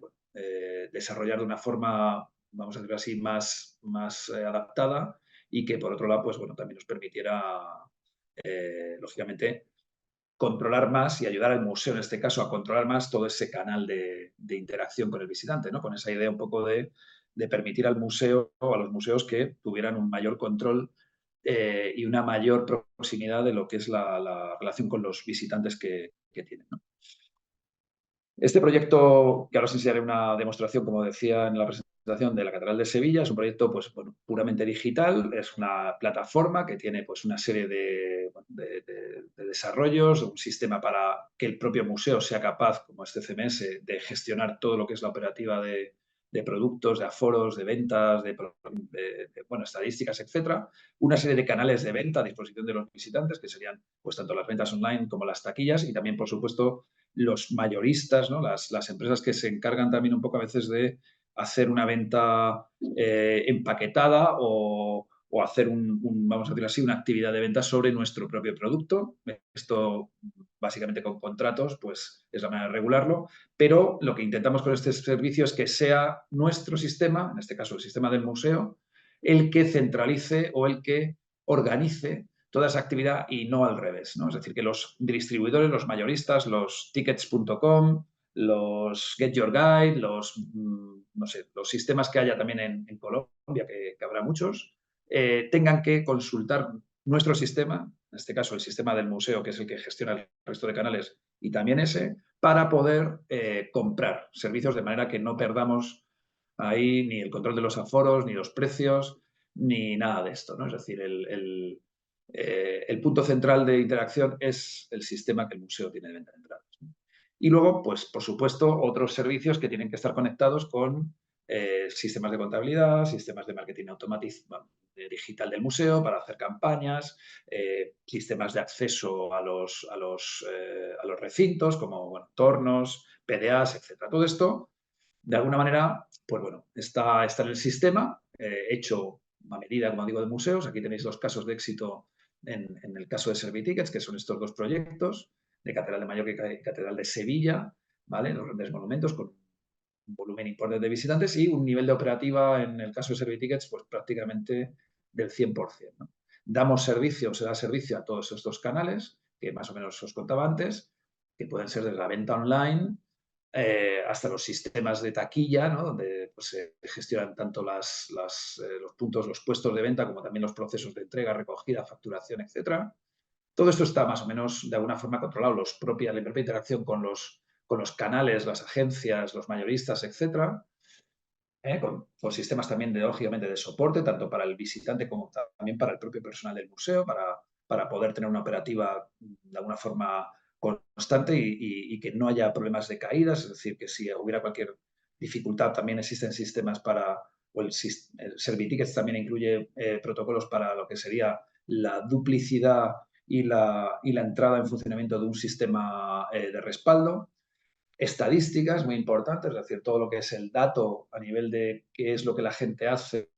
desarrollar de una forma, vamos a decirlo así, más adaptada y que, por otro lado, pues, bueno, también nos permitiera, lógicamente, controlar más y ayudar al museo, en este caso, a controlar más todo ese canal de interacción con el visitante, ¿no? Con esa idea un poco de permitir al museo o a los museos que tuvieran un mayor control y una mayor proximidad de lo que es la relación con los visitantes que tienen, ¿no? Este proyecto, que ahora os enseñaré una demostración, como decía en la presentación, de la Catedral de Sevilla, es un proyecto pues, bueno, puramente digital, es una plataforma que tiene pues, una serie de desarrollos, un sistema para que el propio museo sea capaz, como este CMS, de gestionar todo lo que es la operativa de productos, de aforos, de ventas, bueno, estadísticas, etcétera. Una serie de canales de venta a disposición de los visitantes, que serían pues, tanto las ventas online como las taquillas y también, por supuesto, los mayoristas, ¿no? Las empresas que se encargan también un poco a veces de hacer una venta empaquetada o hacer vamos a decirlo así, una actividad de venta sobre nuestro propio producto. Esto, básicamente con contratos, pues es la manera de regularlo, pero lo que intentamos con este servicio es que sea nuestro sistema, en este caso el sistema del museo, el que centralice o el que organice toda esa actividad y no al revés, ¿no? Es decir, que los distribuidores, los mayoristas, los tickets.com, los Get Your Guide, no sé, los sistemas que haya también en Colombia, que habrá muchos, tengan que consultar nuestro sistema, en este caso el sistema del museo, que es el que gestiona el resto de canales, y también ese, para poder comprar servicios de manera que no perdamos ahí ni el control de los aforos, ni los precios, ni nada de esto, ¿no? Es decir, el punto central de interacción es el sistema que el museo tiene de venta de entradas, ¿no? Y luego, pues, por supuesto, otros servicios que tienen que estar conectados con sistemas de contabilidad, sistemas de marketing automatizado digital del museo para hacer campañas, sistemas de acceso a los recintos como bueno, tornos, PDAs, etc. Todo esto, de alguna manera, pues bueno, está en el sistema, hecho a medida, como digo, de museos. Aquí tenéis los casos de éxito en el caso de Servitickets, que son estos dos proyectos, de Catedral de Mallorca y Catedral de Sevilla, ¿vale? Los grandes monumentos con un volumen importante de visitantes y un nivel de operativa, en el caso de Servitickets, pues prácticamente del 100%, ¿no? Damos servicio, se da servicio a todos estos canales, que más o menos os contaba antes, que pueden ser desde la venta online hasta los sistemas de taquilla, ¿no? Donde pues, se gestionan tanto los puntos, los puestos de venta, como también los procesos de entrega, recogida, facturación, etcétera. Todo esto está más o menos de alguna forma controlado. La propia interacción con los canales, las agencias, los mayoristas, etcétera, con sistemas también, lógicamente, de soporte, tanto para el visitante como también para el propio personal del museo, para poder tener una operativa de alguna forma constante y que no haya problemas de caídas. Es decir, que si hubiera cualquier dificultad, también existen sistemas el Servitickets también incluye protocolos para lo que sería la duplicidad y la entrada en funcionamiento de un sistema de respaldo. Estadísticas muy importantes, es decir, todo lo que es el dato a nivel de qué es lo que la gente hace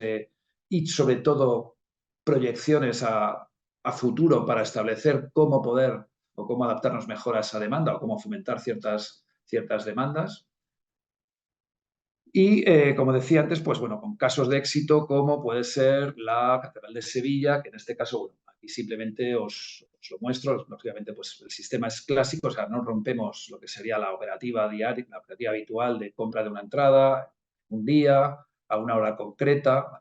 y sobre todo proyecciones a futuro para establecer cómo poder o cómo adaptarnos mejor a esa demanda o cómo fomentar ciertas demandas. Y, como decía antes, pues bueno, con casos de éxito como puede ser la Catedral de Sevilla, que en este caso, bueno, aquí simplemente os lo muestro. Lógicamente, pues el sistema es clásico, o sea, no rompemos lo que sería la operativa diaria, la operativa habitual de compra de una entrada, un día, a una hora concreta.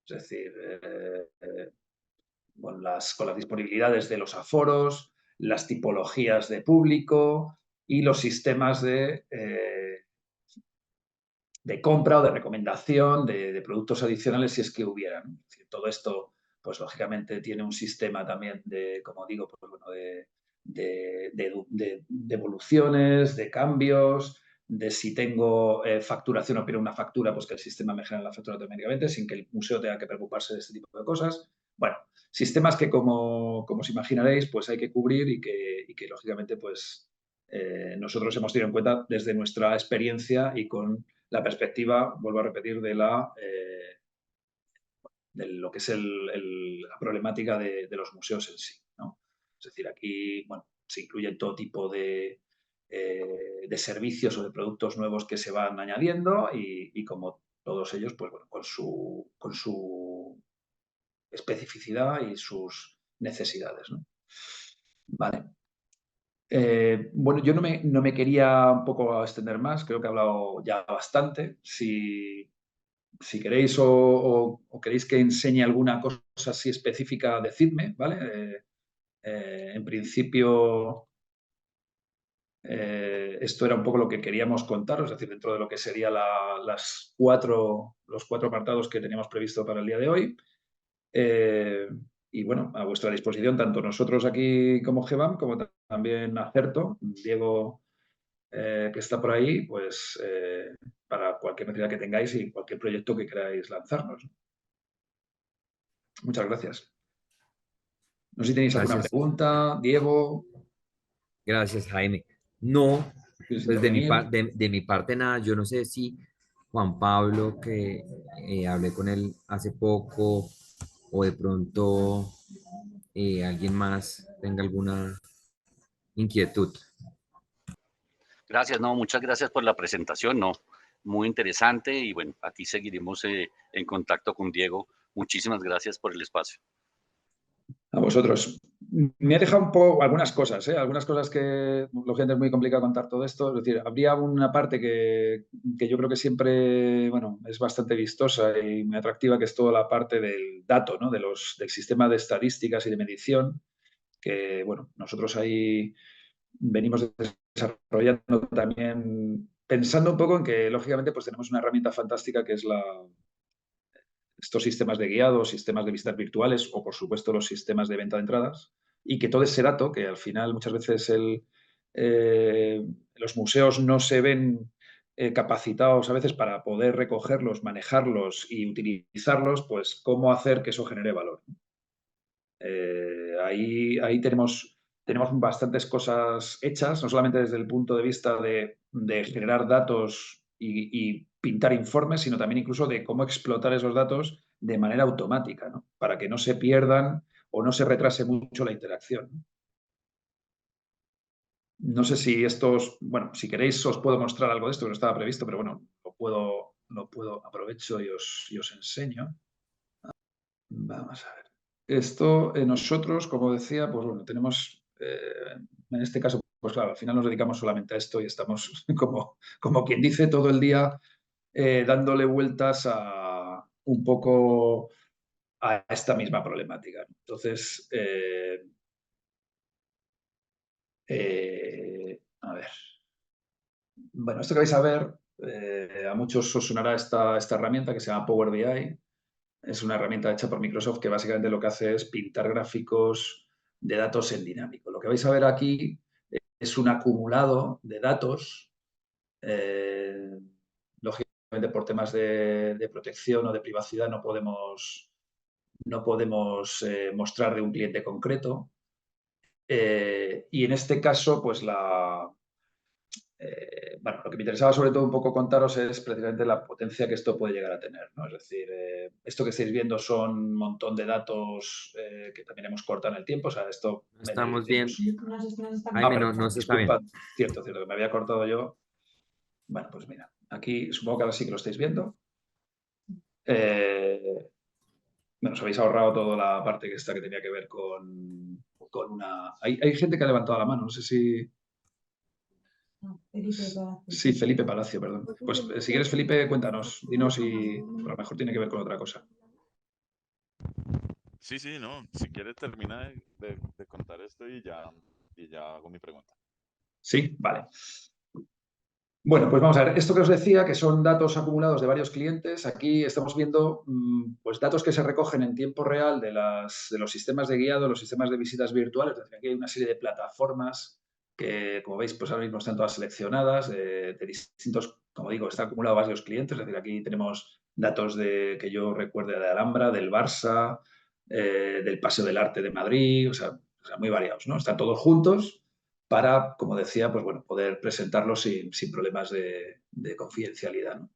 Es decir, con las disponibilidades de los aforos, las tipologías de público y los sistemas de compra o de recomendación de productos adicionales si es que hubiera, ¿no? Es decir, todo esto, pues lógicamente tiene un sistema también como digo, pues, bueno, de evoluciones, de cambios, de si tengo facturación o pierdo una factura, pues que el sistema me genere la factura automáticamente sin que el museo tenga que preocuparse de este tipo de cosas. Bueno, sistemas que como os imaginaréis, pues hay que cubrir y que lógicamente pues nosotros hemos tenido en cuenta desde nuestra experiencia y con la perspectiva, vuelvo a repetir, de lo que es la problemática de los museos en sí, ¿no? Es decir, aquí bueno, se incluye todo tipo de servicios o de productos nuevos que se van añadiendo y como todos ellos, pues bueno, con su especificidad y sus necesidades, ¿no? Vale. Bueno, yo no me quería un poco extender más, creo que he hablado ya bastante. Si queréis o queréis que enseñe alguna cosa así específica, decidme, ¿vale? En principio, esto era un poco lo que queríamos contaros, es decir, dentro de lo que serían los cuatro apartados que teníamos previsto para el día de hoy. Y bueno, a vuestra disposición, tanto nosotros aquí como GEBAM, como también Acerto, Diego, que está por ahí, pues para cualquier necesidad que tengáis y cualquier proyecto que queráis lanzarnos. Muchas gracias. No sé si tenéis alguna Gracias, pregunta, Diego. gracias, Jaime. No, ¿Quieres pues intervenir? de mi parte nada, yo no sé si Juan Pablo, que hablé con él hace poco, o de pronto alguien más tenga alguna inquietud. Gracias, no, muchas gracias por la presentación, no, muy interesante y bueno, aquí seguiremos en contacto con Diego. Muchísimas gracias por el espacio. A vosotros. Me ha dejado un poco algunas cosas, ¿eh? Algunas cosas que, lógicamente, es muy complicado contar todo esto. Es decir, habría una parte que yo creo que siempre, bueno, es bastante vistosa y muy atractiva, que es toda la parte del dato, ¿no? Del sistema de estadísticas y de medición, que, bueno, nosotros ahí venimos desarrollando también, pensando un poco en que, lógicamente, pues tenemos una herramienta fantástica que es estos sistemas de guiado, sistemas de visitas virtuales o, por supuesto, los sistemas de venta de entradas y que todo ese dato, que al final muchas veces los museos no se ven capacitados a veces para poder recogerlos, manejarlos y utilizarlos, pues cómo hacer que eso genere valor. Ahí tenemos bastantes cosas hechas, no solamente desde el punto de vista de generar datos y pintar informes, sino también incluso de cómo explotar esos datos de manera automática, ¿no? Para que no se pierdan o no se retrase mucho la interacción. No sé si bueno, si queréis os puedo mostrar algo de esto, que no estaba previsto, pero bueno, aprovecho y os enseño. Vamos a ver. Esto nosotros, como decía, pues bueno, tenemos, en este caso, pues claro, al final nos dedicamos solamente a esto y estamos como quien dice todo el día dándole vueltas a un poco a esta misma problemática. Entonces, a ver. Bueno, esto que vais a ver, a muchos os sonará esta herramienta que se llama Power BI. Es una herramienta hecha por Microsoft que básicamente lo que hace es pintar gráficos de datos en dinámico. Lo que vais a ver aquí es un acumulado de datos, lógicamente por temas de protección o de privacidad no podemos mostrar de un cliente concreto. Y en este caso, pues bueno, lo que me interesaba sobre todo un poco contaros es precisamente la potencia que esto puede llegar a tener, ¿no? Es decir, esto que estáis viendo son un montón de datos que también hemos cortado en el tiempo. O sea, esto No estamos bien. Ah, Jaime, perdón, no se está disculpad. bien. Cierto, que me había cortado yo. Bueno, pues mira, aquí supongo que ahora sí que lo estáis viendo. Bueno, os habéis ahorrado toda la parte que tenía que ver con una... Hay gente que ha levantado la mano, no sé si... Sí, Felipe Palacio, perdón. Pues si quieres, Felipe, cuéntanos, dinos y a lo mejor tiene que ver con otra cosa. Sí, sí, no. Si quieres termina de contar esto y ya hago mi pregunta. Sí, vale. Bueno, pues vamos a ver, esto que os decía, que son datos acumulados de varios clientes, aquí estamos viendo pues datos que se recogen en tiempo real de los sistemas de guiado, los sistemas de visitas virtuales. Es decir, aquí hay una serie de plataformas que como veis, pues ahora mismo están todas seleccionadas de distintos, como digo, está acumulado varios clientes, es decir, aquí tenemos datos que yo recuerde de Alhambra, del Barça, del Paseo del Arte de Madrid, o sea, muy variados, ¿no? Están todos juntos para, como decía, pues bueno, poder presentarlos sin problemas de confidencialidad, ¿no?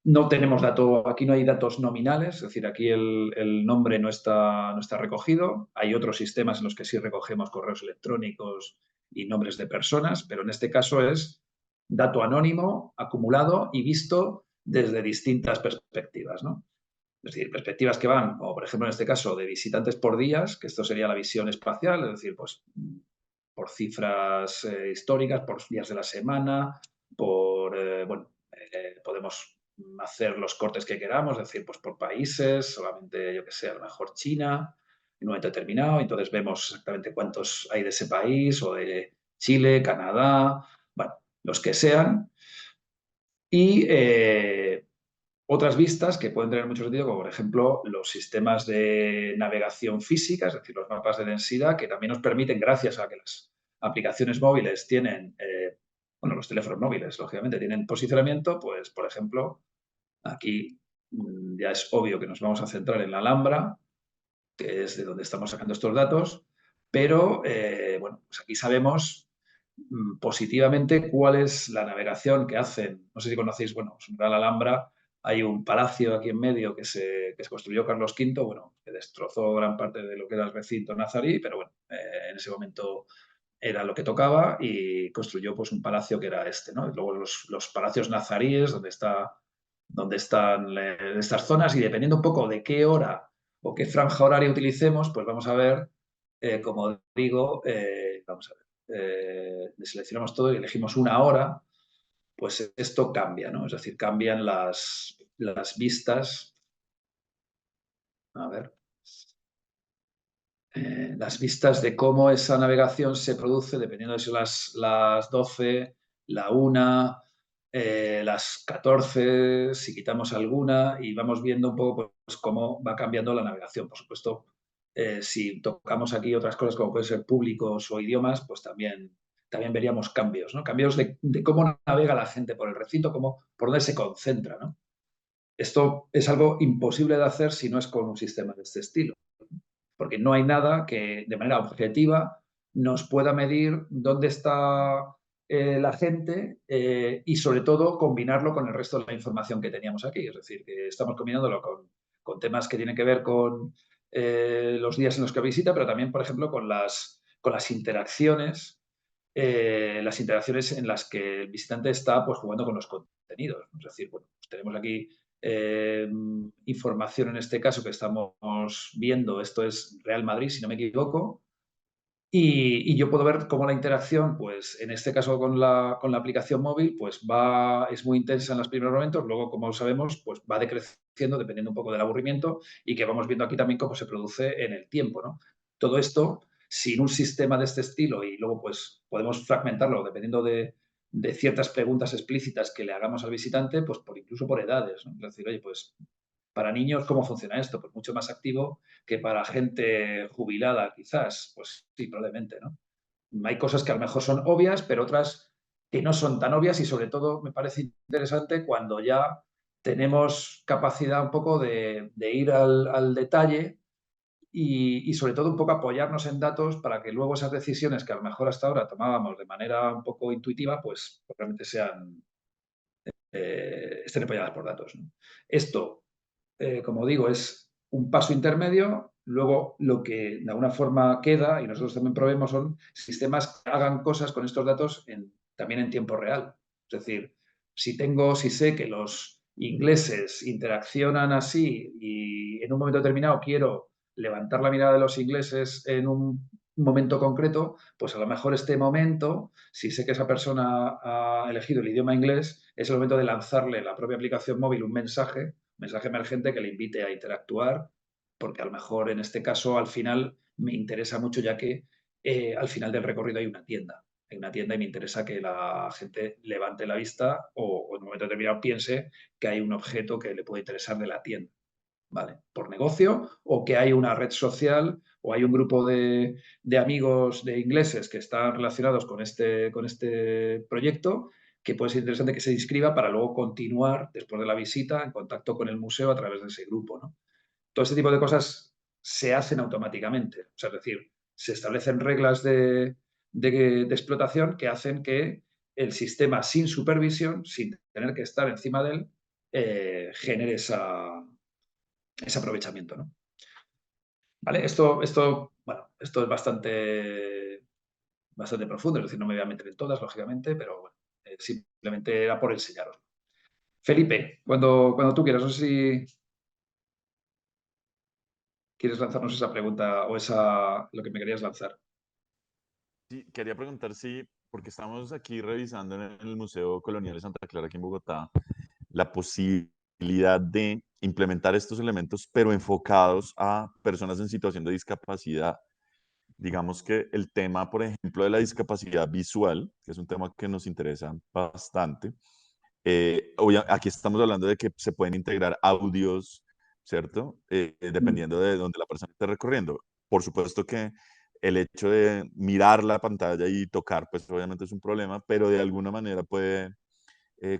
No tenemos datos, aquí no hay datos nominales, es decir, aquí el nombre no está recogido. Hay otros sistemas en los que sí recogemos correos electrónicos y nombres de personas, pero en este caso es dato anónimo, acumulado y visto desde distintas perspectivas, ¿no? Es decir, perspectivas que van, como por ejemplo en este caso, de visitantes por días, que esto sería la visión espacial, es decir, pues por cifras históricas, por días de la semana, podemos hacer los cortes que queramos, es decir, pues por países, solamente, yo que sé, a lo mejor China, en un momento determinado, entonces vemos exactamente cuántos hay de ese país, o de Chile, Canadá, bueno, los que sean. Y otras vistas que pueden tener mucho sentido, como por ejemplo los sistemas de navegación física, es decir, los mapas de densidad, que también nos permiten, gracias a que las aplicaciones móviles tienen, los teléfonos móviles, lógicamente, tienen posicionamiento, pues, por ejemplo, aquí ya es obvio que nos vamos a centrar en la Alhambra, que es de donde estamos sacando estos datos, pero, bueno, pues aquí sabemos positivamente cuál es la navegación que hacen. No sé si conocéis, bueno, en la Alhambra hay un palacio aquí en medio que se construyó Carlos V, bueno, que destrozó gran parte de lo que era el recinto nazarí, pero bueno, en ese momento era lo que tocaba y construyó pues un palacio que era este, ¿no? Y luego los palacios nazaríes, donde están estas zonas, y dependiendo un poco de qué hora o qué franja horaria utilicemos, pues vamos a ver, como digo, vamos a ver, seleccionamos todo y elegimos una hora, pues esto cambia, ¿no? Es decir, cambian las vistas. A ver. Las vistas de cómo esa navegación se produce, dependiendo de si las 12, la 1, las 14, si quitamos alguna, y vamos viendo un poco pues, cómo va cambiando la navegación. Por supuesto, si tocamos aquí otras cosas como pueden ser públicos o idiomas, pues también veríamos cambios, ¿no? Cambios de cómo navega la gente por el recinto, por dónde se concentra, ¿no? Esto es algo imposible de hacer si no es con un sistema de este estilo, porque no hay nada que de manera objetiva nos pueda medir dónde está la gente y sobre todo combinarlo con el resto de la información que teníamos aquí. Es decir, que estamos combinándolo con temas que tienen que ver con los días en los que visita, pero también, por ejemplo, con las interacciones en las que el visitante está pues, jugando con los contenidos. Es decir, bueno, pues tenemos aquí información en este caso que estamos viendo, esto es Real Madrid, si no me equivoco, y yo puedo ver cómo la interacción, pues en este caso con la aplicación móvil, pues es muy intensa en los primeros momentos, luego, como sabemos, pues va decreciendo dependiendo un poco del aburrimiento y que vamos viendo aquí también cómo se produce en el tiempo, ¿no? Todo esto sin un sistema de este estilo y luego pues podemos fragmentarlo dependiendo de ciertas preguntas explícitas que le hagamos al visitante, pues incluso por edades, ¿no? Es decir, oye, pues para niños, ¿cómo funciona esto? Pues mucho más activo que para gente jubilada, quizás. Pues sí, probablemente, ¿no? Hay cosas que a lo mejor son obvias, pero otras que no son tan obvias y sobre todo me parece interesante cuando ya tenemos capacidad un poco de ir al detalle y sobre todo un poco apoyarnos en datos para que luego esas decisiones que a lo mejor hasta ahora tomábamos de manera un poco intuitiva, pues realmente estén apoyadas por datos, ¿no? Esto como digo, es un paso intermedio. Luego, lo que de alguna forma queda, y nosotros también probemos, son sistemas que hagan cosas con estos datos también en tiempo real. Es decir, si sé que los ingleses interaccionan así y en un momento determinado quiero levantar la mirada de los ingleses en un momento concreto, pues a lo mejor este momento, si sé que esa persona ha elegido el idioma inglés, es el momento de lanzarle la propia aplicación móvil un mensaje emergente que le invite a interactuar, porque a lo mejor en este caso al final me interesa mucho ya que al final del recorrido hay una tienda. Hay una tienda y me interesa que la gente levante la vista o en un momento determinado piense que hay un objeto que le puede interesar de la tienda. ¿vale? Por negocio, o que hay una red social o hay un grupo de amigos de ingleses que están relacionados con este proyecto, que puede ser interesante que se inscriba para luego continuar, después de la visita, en contacto con el museo a través de ese grupo, ¿no? Todo este tipo de cosas se hacen automáticamente. O sea, es decir, se establecen reglas de explotación que hacen que el sistema, sin supervisión, sin tener que estar encima de él, genere ese aprovechamiento, ¿no? ¿Vale? Bueno, esto es bastante profundo, es decir, no me voy a meter en todas, lógicamente, pero bueno, simplemente era por enseñaros. Felipe, cuando tú quieras, no sé si quieres lanzarnos esa pregunta o lo que me querías lanzar. Sí, quería preguntar si, porque estamos aquí revisando en el Museo Colonial de Santa Clara, aquí en Bogotá, la posibilidad de implementar estos elementos, pero enfocados a personas en situación de discapacidad. Digamos que el tema, por ejemplo, de la discapacidad visual, que es un tema que nos interesa bastante, aquí estamos hablando de que se pueden integrar audios, ¿cierto? Dependiendo de dónde la persona esté recorriendo. Por supuesto que el hecho de mirar la pantalla y tocar, pues obviamente es un problema, pero de alguna manera puede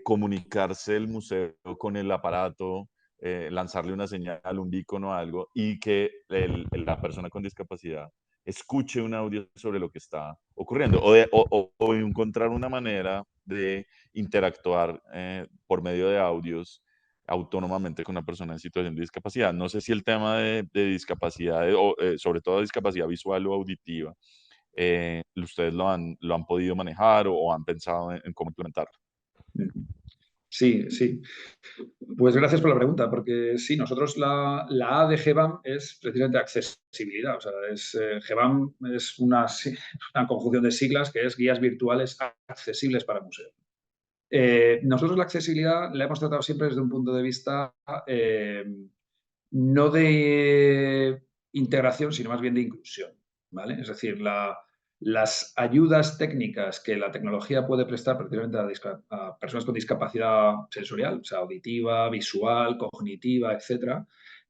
comunicarse el museo con el aparato, lanzarle una señal, un icono o algo, y que la persona con discapacidad escuche un audio sobre lo que está ocurriendo, o encontrar una manera de interactuar por medio de audios autónomamente con una persona en situación de discapacidad. No sé si el tema de discapacidad, sobre todo discapacidad visual o auditiva, ustedes lo han podido manejar o han pensado en cómo implementarlo. Sí, sí. Pues gracias por la pregunta, porque sí, nosotros la A de GBAM es precisamente accesibilidad. O sea, GBAM es una conjunción de siglas que es Guías Virtuales Accesibles para Museos. Nosotros la accesibilidad la hemos tratado siempre desde un punto de vista no de integración, sino más bien de inclusión, ¿vale? Es decir, las ayudas técnicas que la tecnología puede prestar precisamente a personas con discapacidad sensorial, o sea, auditiva, visual, cognitiva, etcétera,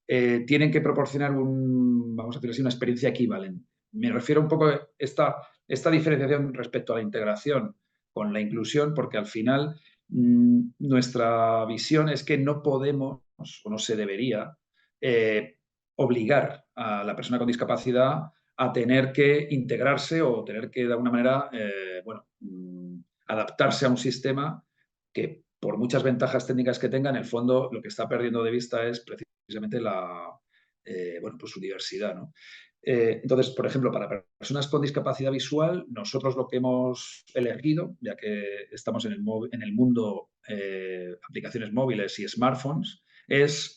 tienen que proporcionar vamos a decir así, una experiencia equivalente. Me refiero un poco a esta diferenciación respecto a la integración con la inclusión, porque al final nuestra visión es que no podemos, o no se debería, obligar a la persona con discapacidad a tener que integrarse o tener que, de alguna manera, adaptarse a un sistema que, por muchas ventajas técnicas que tenga, en el fondo lo que está perdiendo de vista es precisamente pues su diversidad, ¿no? Entonces, por ejemplo, para personas con discapacidad visual, nosotros lo que hemos elegido, ya que estamos en el mundo aplicaciones móviles y smartphones, es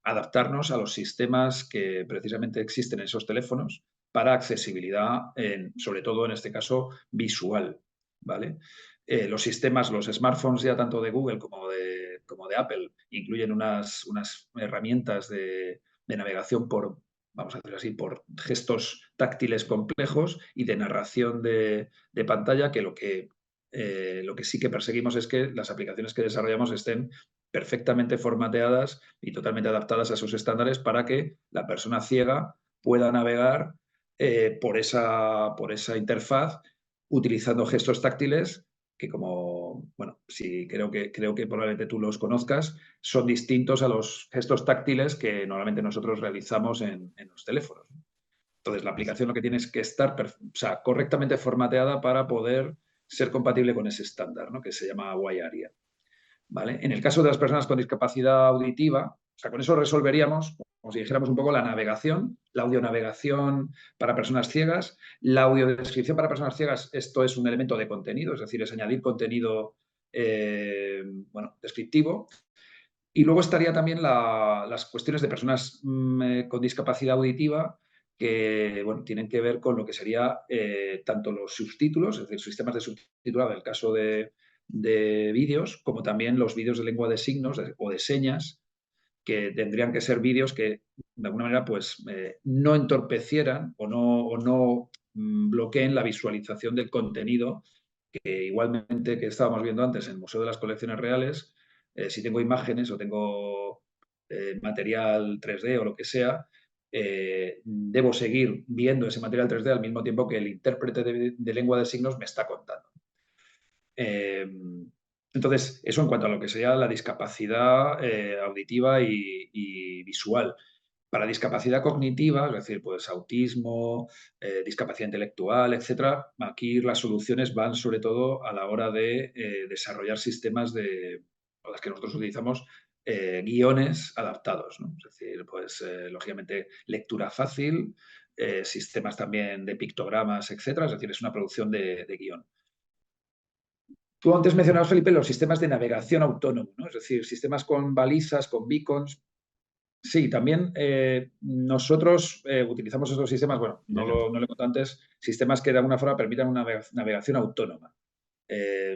adaptarnos a los sistemas que precisamente existen en esos teléfonos para accesibilidad, sobre todo en este caso visual, ¿vale? Los sistemas, los smartphones ya tanto de Google como de Apple, incluyen unas herramientas de navegación vamos a decir así, por gestos táctiles complejos y de narración de pantalla, que lo que sí que perseguimos es que las aplicaciones que desarrollamos estén perfectamente formateadas y totalmente adaptadas a sus estándares para que la persona ciega pueda navegar por esa interfaz utilizando gestos táctiles que, como, bueno, sí, creo que probablemente tú los conozcas, son distintos a los gestos táctiles que normalmente nosotros realizamos en los teléfonos. Entonces, la aplicación lo que tiene es que estar correctamente formateada para poder ser compatible con ese estándar, ¿no? Que se llama WiARIA. ¿Vale? En el caso de las personas con discapacidad auditiva, o sea, con eso resolveríamos, como si dijéramos un poco, la navegación, la audionavegación para personas ciegas, la audiodescripción para personas ciegas. Esto es un elemento de contenido, es decir, es añadir contenido descriptivo. Y luego estaría también las cuestiones de personas con discapacidad auditiva que, bueno, tienen que ver con lo que sería tanto los subtítulos, es decir, sistemas de subtitulado en el caso de vídeos, como también los vídeos de lengua de signos o de señas, que tendrían que ser vídeos que, de alguna manera, pues no entorpecieran o no bloqueen la visualización del contenido, que igualmente que estábamos viendo antes en el Museo de las Colecciones Reales, si tengo imágenes o tengo material 3D o lo que sea, debo seguir viendo ese material 3D al mismo tiempo que el intérprete de lengua de signos me está contando. Entonces, eso en cuanto a lo que sería la discapacidad auditiva y visual. Para discapacidad cognitiva, es decir, pues autismo, discapacidad intelectual, etcétera, aquí las soluciones van sobre todo a la hora de desarrollar sistemas o las que nosotros utilizamos, guiones adaptados, ¿no? Es decir, pues lógicamente lectura fácil, sistemas también de pictogramas, etcétera, es decir, es una producción de guión. Tú antes mencionabas, Felipe, los sistemas de navegación autónomo, ¿no? Es decir, sistemas con balizas, con beacons. Sí, también nosotros utilizamos esos sistemas, bueno, no lo he contado antes, sistemas que de alguna forma permitan una navegación autónoma,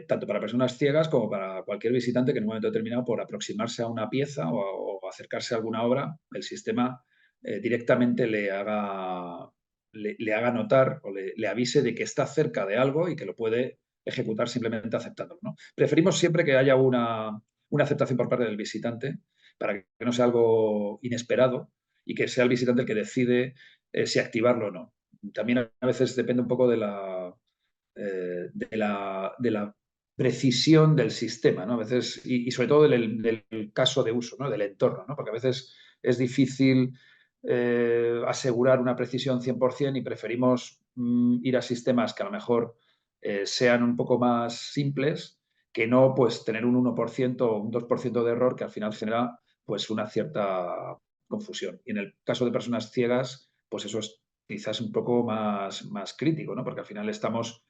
tanto para personas ciegas como para cualquier visitante que en un momento determinado, por aproximarse a una pieza o acercarse a alguna obra, el sistema directamente le haga notar o le avise de que está cerca de algo y que lo puede ejecutar simplemente aceptándolo, ¿no? Preferimos siempre que haya una aceptación por parte del visitante para que no sea algo inesperado y que sea el visitante el que decide si activarlo o no. También a veces depende un poco de la precisión del sistema, ¿no? A veces, y sobre todo del caso de uso, ¿no? Del entorno, ¿no? Porque a veces es difícil asegurar una precisión 100% y preferimos ir a sistemas que a lo mejor sean un poco más simples que no pues tener un 1% o un 2% de error que al final genera pues una cierta confusión. Y en el caso de personas ciegas, pues eso es quizás un poco más crítico, ¿no? Porque al final estamos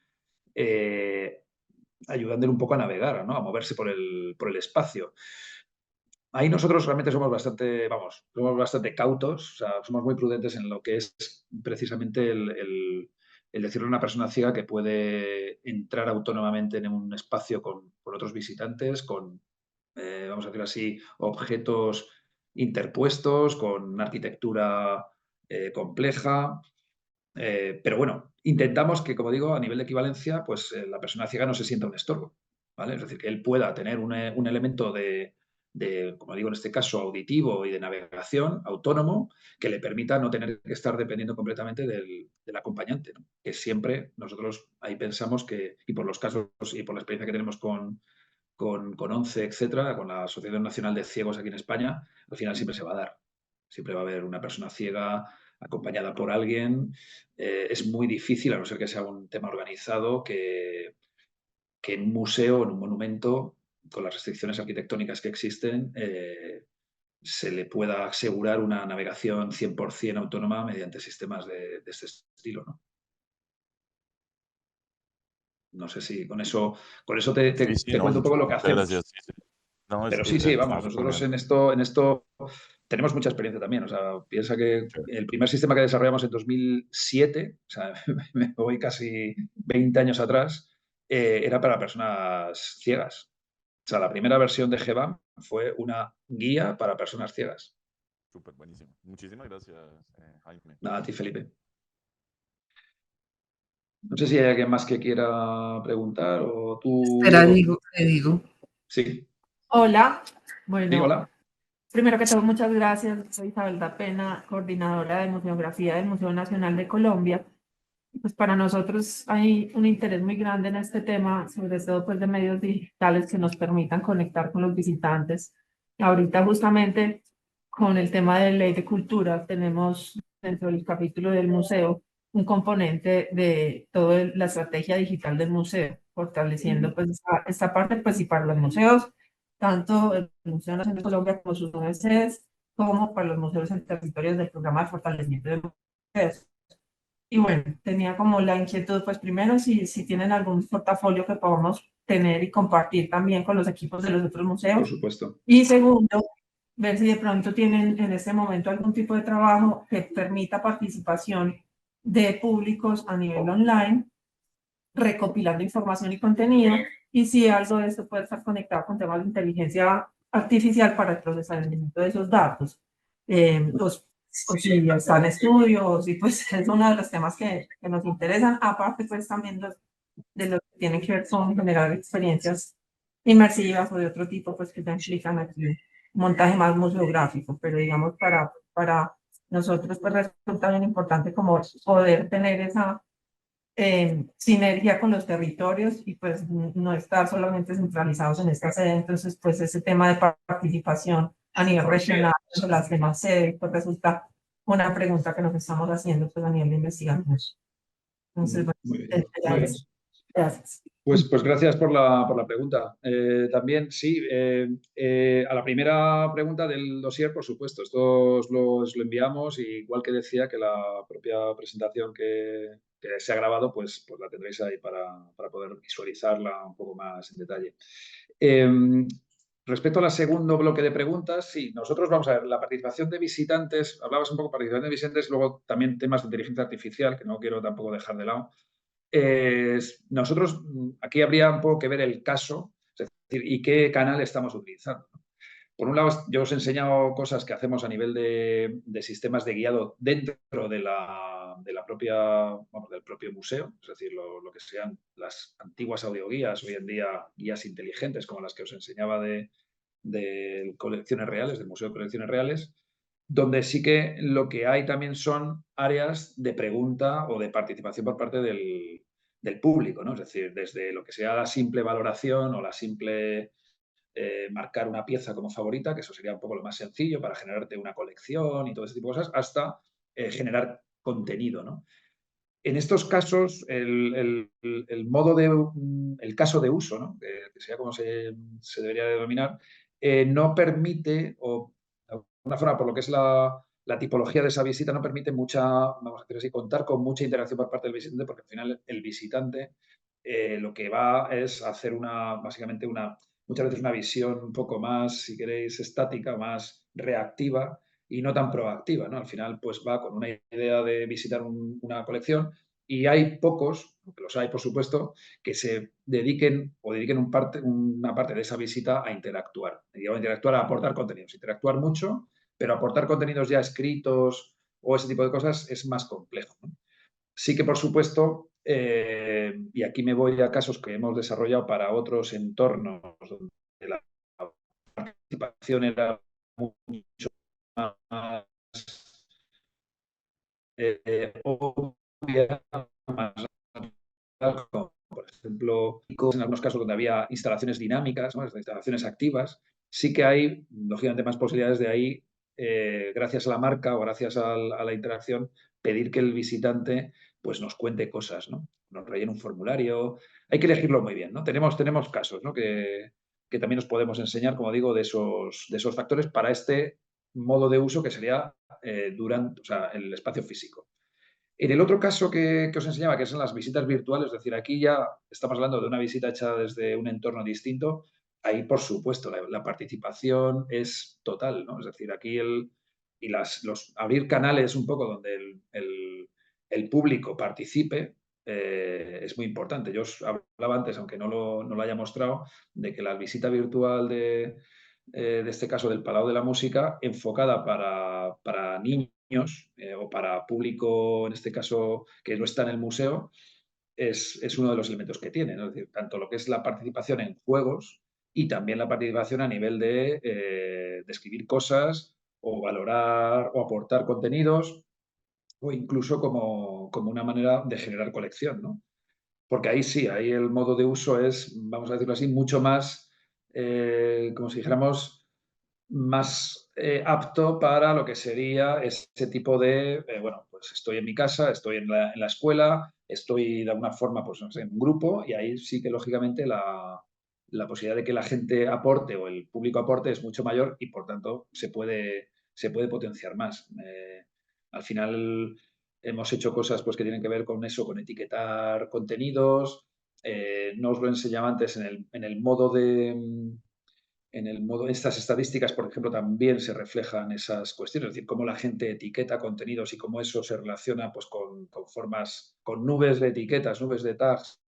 ayudándole un poco a navegar, ¿no? A moverse por el espacio. Ahí nosotros realmente somos bastante cautos, o sea, somos muy prudentes en lo que es precisamente el decirle a una persona ciega que puede entrar autónomamente en un espacio con otros visitantes, con, vamos a decir así, objetos interpuestos, con una arquitectura compleja. Pero bueno, intentamos que, como digo, a nivel de equivalencia, pues la persona ciega no se sienta un estorbo, ¿vale? Es decir, que él pueda tener un elemento como digo, en este caso, auditivo y de navegación autónomo que le permita no tener que estar dependiendo completamente del acompañante, ¿no? Que siempre nosotros ahí pensamos que, y por los casos y por la experiencia que tenemos con ONCE, etcétera, con la Asociación Nacional de Ciegos aquí en España, al final siempre se va a dar. Siempre va a haber una persona ciega acompañada por alguien. Es muy difícil, a no ser que sea un tema organizado, que en un museo, en un monumento, con las restricciones arquitectónicas que existen, se le pueda asegurar una navegación 100% autónoma mediante sistemas de este estilo, ¿no? No sé si con eso te No, cuento un poco lo que muchas hacemos. gracias. Sí. No, Pero sí, vamos, estuvo súper nosotros bien. en esto tenemos mucha experiencia también. O sea, piensa que el primer sistema que desarrollamos en 2007, o sea, me voy casi 20 años atrás, era para personas ciegas. O sea, la primera versión de GBAM fue una guía para personas ciegas. Súper buenísimo. Muchísimas gracias, Jaime. Nada, a ti, Felipe. No sé si hay alguien más que quiera preguntar o tú, Espera, Diego. te digo. Sí. Hola, Sí, bueno, hola. primero que todo, muchas gracias. Soy Isabel da Pena, coordinadora de museografía del Museo Nacional de Colombia. Pues para nosotros hay un interés muy grande en este tema, sobre todo pues de medios digitales que nos permitan conectar con los visitantes. Ahorita justamente con el tema de ley de cultura tenemos dentro del capítulo del museo un componente de toda la estrategia digital del museo, fortaleciendo pues esta parte pues y para los museos, tanto el Museo Nacional de Colombia como sus ONCs, como para los museos en territorios del programa de fortalecimiento de museos. Y bueno, tenía como la inquietud, pues primero, si tienen algún portafolio que podamos tener y compartir también con los equipos de los otros museos. Por supuesto. Y segundo, ver si de pronto tienen en este momento algún tipo de trabajo que permita participación de públicos a nivel online, recopilando información y contenido, y si algo de esto puede estar conectado con temas de inteligencia artificial para el procesamiento de esos datos. O si ya está en estudio, y pues es uno de los temas que nos interesan, aparte pues también de lo que tiene que ver con generar experiencias inmersivas o de otro tipo, pues que ya implican aquí montaje más museográfico, pero digamos para nosotros pues resulta bien importante como poder tener esa sinergia con los territorios y pues no estar solamente centralizados en esta sede. Entonces pues ese tema de participación a nivel regional o las demás sedes pues resulta una pregunta que nos estamos haciendo pues a nivel de investigación. Entonces, bueno, Muy bien. gracias. Pues gracias por la pregunta. También, sí, a la primera pregunta del dossier, por supuesto, esto os lo enviamos y igual que decía que la propia presentación que se ha grabado, pues la tendréis ahí para poder visualizarla un poco más en detalle. Respecto al segundo bloque de preguntas, sí, nosotros vamos a ver, la participación de visitantes, hablabas un poco de participación de visitantes, luego también temas de inteligencia artificial, que no quiero tampoco dejar de lado. Nosotros, aquí habría un poco que ver el caso, es decir, y qué canal estamos utilizando. Por un lado, yo os he enseñado cosas que hacemos a nivel de sistemas de guiado dentro de la propia, vamos, del propio museo, es decir, lo que sean las antiguas audioguías, hoy en día guías inteligentes como las que os enseñaba de colecciones reales, del Museo de Colecciones Reales, donde sí que lo que hay también son áreas de pregunta o de participación por parte del público, ¿no? Es decir, desde lo que sea la simple valoración o la simple marcar una pieza como favorita, que eso sería un poco lo más sencillo para generarte una colección y todo ese tipo de cosas, hasta generar contenido, ¿no? En estos casos, el caso de uso, ¿no? Que sería como se debería denominar, no permite, o de alguna forma, por lo que es la tipología de esa visita, no permite mucha, vamos a decir así, contar con mucha interacción por parte del visitante, porque al final el visitante lo que va es hacer básicamente muchas veces una visión un poco más, si queréis, estática, más reactiva y no tan proactiva, ¿no? Al final, pues va con una idea de visitar una colección y hay pocos, aunque los hay por supuesto, que se dediquen una parte de esa visita a interactuar. Digamos, interactuar, a aportar contenidos. Interactuar mucho, pero aportar contenidos ya escritos o ese tipo de cosas es más complejo, ¿no? Sí que, por supuesto, y aquí me voy a casos que hemos desarrollado para otros entornos donde la participación era mucho más obvia, más natural, como por ejemplo, en algunos casos donde había instalaciones dinámicas, ¿no? Instalaciones activas, sí que hay, lógicamente, más posibilidades de ahí, gracias a la marca o gracias a la interacción, pedir que el visitante pues, nos cuente cosas, ¿no? Nos rellene un formulario. Hay que elegirlo muy bien, ¿no? Tenemos casos, ¿no? que también os podemos enseñar, como digo, de esos factores para este modo de uso que sería durante, o sea, el espacio físico. En el otro caso que os enseñaba, que son las visitas virtuales, es decir, aquí ya estamos hablando de una visita hecha desde un entorno distinto, ahí, por supuesto, la participación es total, ¿no? Es decir, aquí abrir canales un poco donde el público participe es muy importante. Yo os hablaba antes, aunque no lo haya mostrado, de que la visita virtual de este caso del Palau de la Música, enfocada para niños o para público, en este caso, que no está en el museo, es uno de los elementos que tiene, ¿no? Es decir, tanto lo que es la participación en juegos y también la participación a nivel de escribir cosas o valorar o aportar contenidos o incluso como una manera de generar colección, ¿no? Porque ahí sí, ahí el modo de uso es, vamos a decirlo así, mucho más, como si dijéramos, más apto para lo que sería ese tipo de, bueno, pues estoy en mi casa, estoy en la escuela, estoy de alguna forma, pues no sé, en un grupo y ahí sí que lógicamente la posibilidad de que la gente aporte o el público aporte es mucho mayor y por tanto se puede potenciar más. Al final hemos hecho cosas pues, que tienen que ver con eso, con etiquetar contenidos. No os lo enseñaba antes en el modo estas estadísticas, por ejemplo, también se reflejan esas cuestiones, es decir, cómo la gente etiqueta contenidos y cómo eso se relaciona pues, con formas, con nubes de etiquetas, nubes de tags,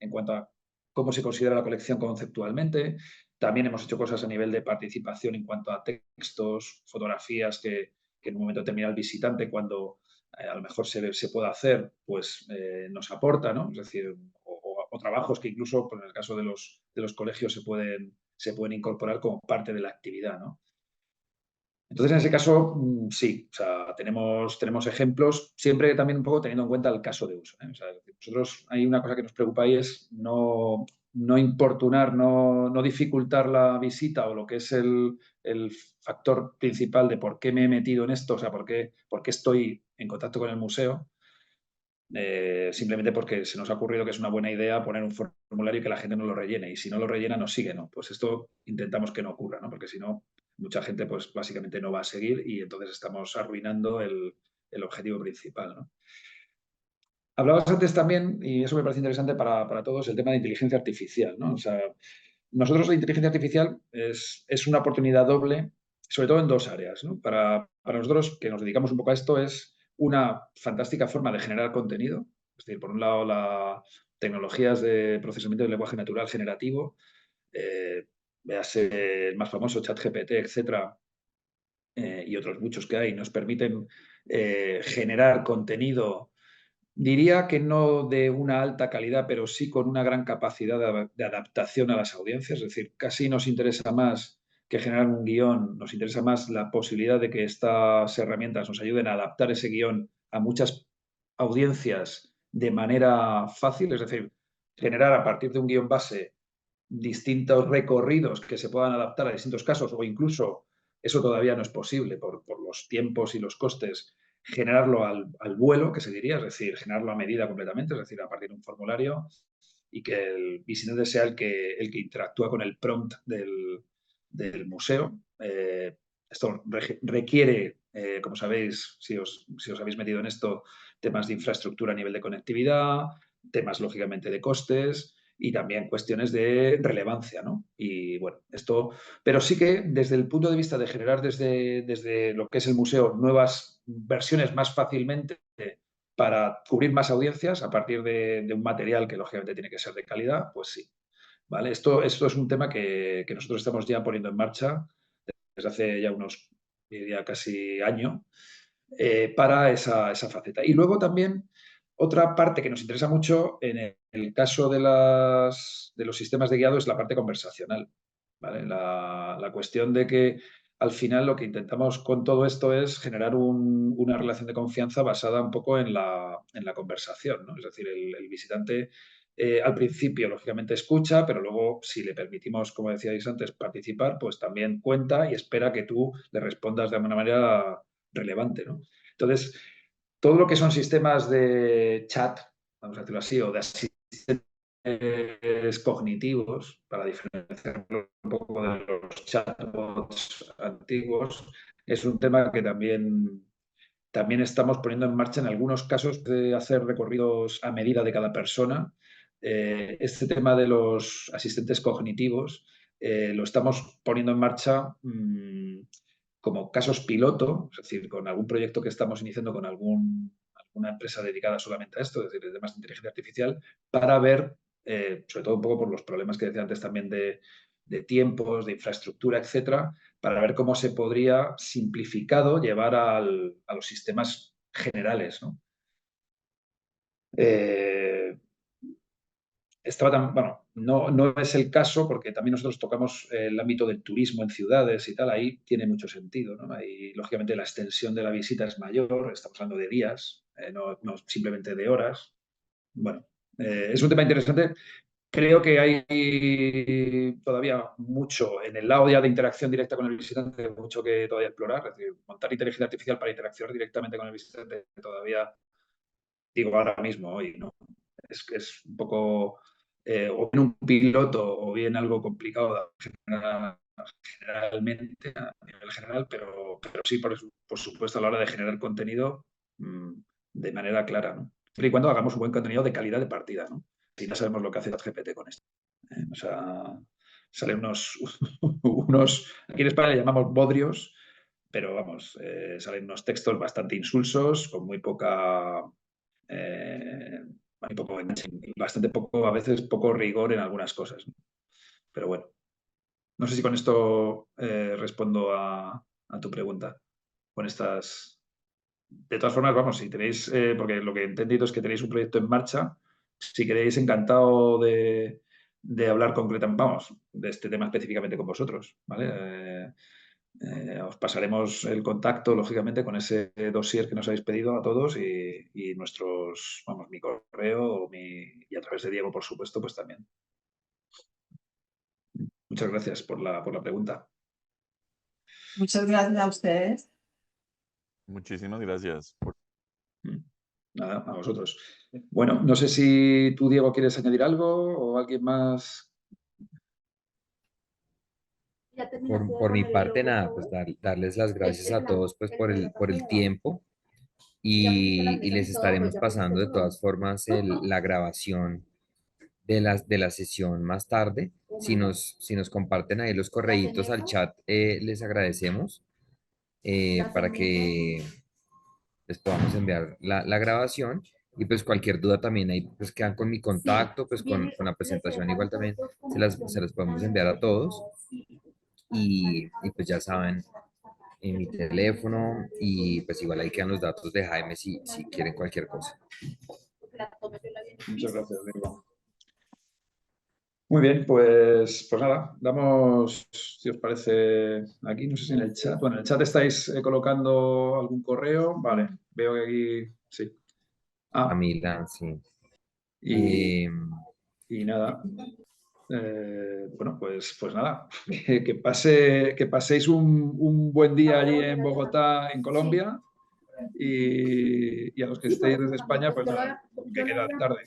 en cuanto a cómo se considera la colección conceptualmente. También hemos hecho cosas a nivel de participación en cuanto a textos, fotografías que en un momento determinado el visitante, cuando a lo mejor se puede hacer, pues nos aporta, ¿no? Es decir, o trabajos que incluso, pues, en el caso de los colegios se pueden incorporar como parte de la actividad, ¿no? Entonces, en ese caso, sí, o sea, tenemos ejemplos, siempre también un poco teniendo en cuenta el caso de uso, ¿eh? O sea, nosotros hay una cosa que nos preocupa ahí es no importunar, no dificultar la visita o lo que es el factor principal de por qué me he metido en esto, o sea, por qué estoy en contacto con el museo. Simplemente porque se nos ha ocurrido que es una buena idea poner un formulario y que la gente no lo rellene. Y si no lo rellena, no sigue, ¿no? Pues esto intentamos que no ocurra, ¿no? Porque si no, mucha gente, pues básicamente no va a seguir y entonces estamos arruinando el objetivo principal, ¿no? Hablabas antes también, y eso me parece interesante para todos, el tema de inteligencia artificial, ¿no? O sea, nosotros la inteligencia artificial es una oportunidad doble, sobre todo en dos áreas, ¿no? Para nosotros, que nos dedicamos un poco a esto, es una fantástica forma de generar contenido. Es decir, por un lado, las tecnologías de procesamiento del lenguaje natural generativo, véase el más famoso, ChatGPT, etcétera, y otros muchos que hay, nos permiten generar contenido. Diría que no de una alta calidad, pero sí con una gran capacidad de adaptación a las audiencias. Es decir, casi nos interesa más que generar un guión, nos interesa más la posibilidad de que estas herramientas nos ayuden a adaptar ese guión a muchas audiencias de manera fácil. Es decir, generar a partir de un guión base distintos recorridos que se puedan adaptar a distintos casos o incluso eso todavía no es posible por los tiempos y los costes generarlo al vuelo, que se diría, es decir, generarlo a medida completamente, es decir, a partir de un formulario y que el visitante sea el que interactúa con el prompt del museo. Esto requiere, como sabéis, si os habéis metido en esto, temas de infraestructura a nivel de conectividad, temas, lógicamente, de costes y también cuestiones de relevancia, ¿no? Y bueno, esto, pero sí que desde el punto de vista de generar desde lo que es el museo nuevas versiones más fácilmente para cubrir más audiencias a partir de un material que lógicamente tiene que ser de calidad, pues sí. ¿Vale? Esto es un tema que nosotros estamos ya poniendo en marcha desde hace ya unos, diría, casi año, para esa faceta. Y luego también otra parte que nos interesa mucho en el caso de los sistemas de guiado es la parte conversacional. ¿Vale? La cuestión de que al final lo que intentamos con todo esto es generar una relación de confianza basada un poco en la conversación, ¿no? Es decir, el visitante al principio, lógicamente, escucha, pero luego, si le permitimos, como decíais antes, participar, pues también cuenta y espera que tú le respondas de alguna manera relevante, ¿no? Entonces, todo lo que son sistemas de chat, vamos a decirlo así, o de asistentes cognitivos, para diferenciarlo un poco de los chatbots antiguos, es un tema que también estamos poniendo en marcha en algunos casos de hacer recorridos a medida de cada persona. Este tema de los asistentes cognitivos lo estamos poniendo en marcha como casos piloto, es decir, con algún proyecto que estamos iniciando con alguna empresa dedicada solamente a esto, es decir, de temas de inteligencia artificial, para ver, sobre todo un poco por los problemas que decía antes también de tiempos, de infraestructura, etcétera, para ver cómo se podría simplificado llevar a los sistemas generales, ¿no? Bueno, no es el caso porque también nosotros tocamos el ámbito del turismo en ciudades y tal, ahí tiene mucho sentido, ¿no? Ahí, lógicamente, la extensión de la visita es mayor, estamos hablando de días, no simplemente de horas. Bueno, es un tema interesante. Creo que hay todavía mucho en el lado ya de interacción directa con el visitante, mucho que todavía explorar. Es decir, montar inteligencia artificial para interaccionar directamente con el visitante todavía, digo ahora mismo, hoy, ¿no? Es un poco o bien un piloto o bien algo complicado generalmente a nivel general, pero sí, por supuesto, a la hora de generar contenido de manera clara, ¿no? Siempre y cuando hagamos un buen contenido de calidad de partida, ¿no? Si no sabemos lo que hace ChatGPT con esto. O sea, salen aquí en España le llamamos bodrios, pero vamos, salen unos textos bastante insulsos, con muy poca bastante poco, a veces poco rigor en algunas cosas, ¿no? Pero bueno, no sé si con esto respondo a tu pregunta. Con estas. De todas formas, vamos, si tenéis, porque lo que he entendido es que tenéis un proyecto en marcha, si queréis, encantado de hablar concretamente, vamos, de este tema específicamente con vosotros, ¿vale? Os pasaremos el contacto, lógicamente, con ese dossier que nos habéis pedido a todos y nuestros, vamos, mi correo y a través de Diego, por supuesto, pues también. Muchas gracias por la pregunta. Muchas gracias a ustedes. Muchísimas gracias. Nada, a vosotros. Bueno, no sé si tú, Diego, quieres añadir algo o alguien más. Por mi parte, nada, pues darles las gracias a todos pues por el tiempo y les estaremos pasando de todas formas la grabación de la sesión más tarde. Si nos comparten ahí los correitos al chat, les agradecemos para que les podamos enviar la grabación. Y pues cualquier duda también ahí pues quedan con mi contacto, pues con la presentación igual también se las podemos enviar a todos. Y pues ya saben, en mi teléfono y pues igual ahí quedan los datos de Jaime si quieren cualquier cosa. Muchas gracias, Diego. Muy bien, pues nada, damos, si os parece, aquí, no sé si en el chat. Bueno, en el chat estáis colocando algún correo. Vale, veo que aquí sí. Camila, sí. Y nada. Bueno, pues nada, que paséis un buen día allí en Bogotá, en Colombia, y a los que estéis desde España, pues nada, que queda tarde.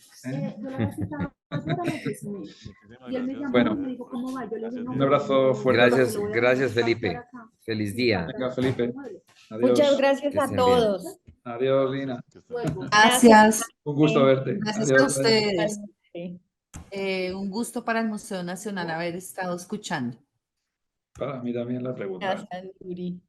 Bueno, un abrazo fuerte. Gracias Felipe. Feliz día. Venga, Felipe. Adiós. Muchas gracias Que a estén bien. todos. Adiós, Lina. Gracias. Un gusto verte. Gracias Adiós. a ustedes. Sí. Un gusto para el Museo Nacional haber estado escuchando. Para mí también la pregunta. Gracias, Yuri.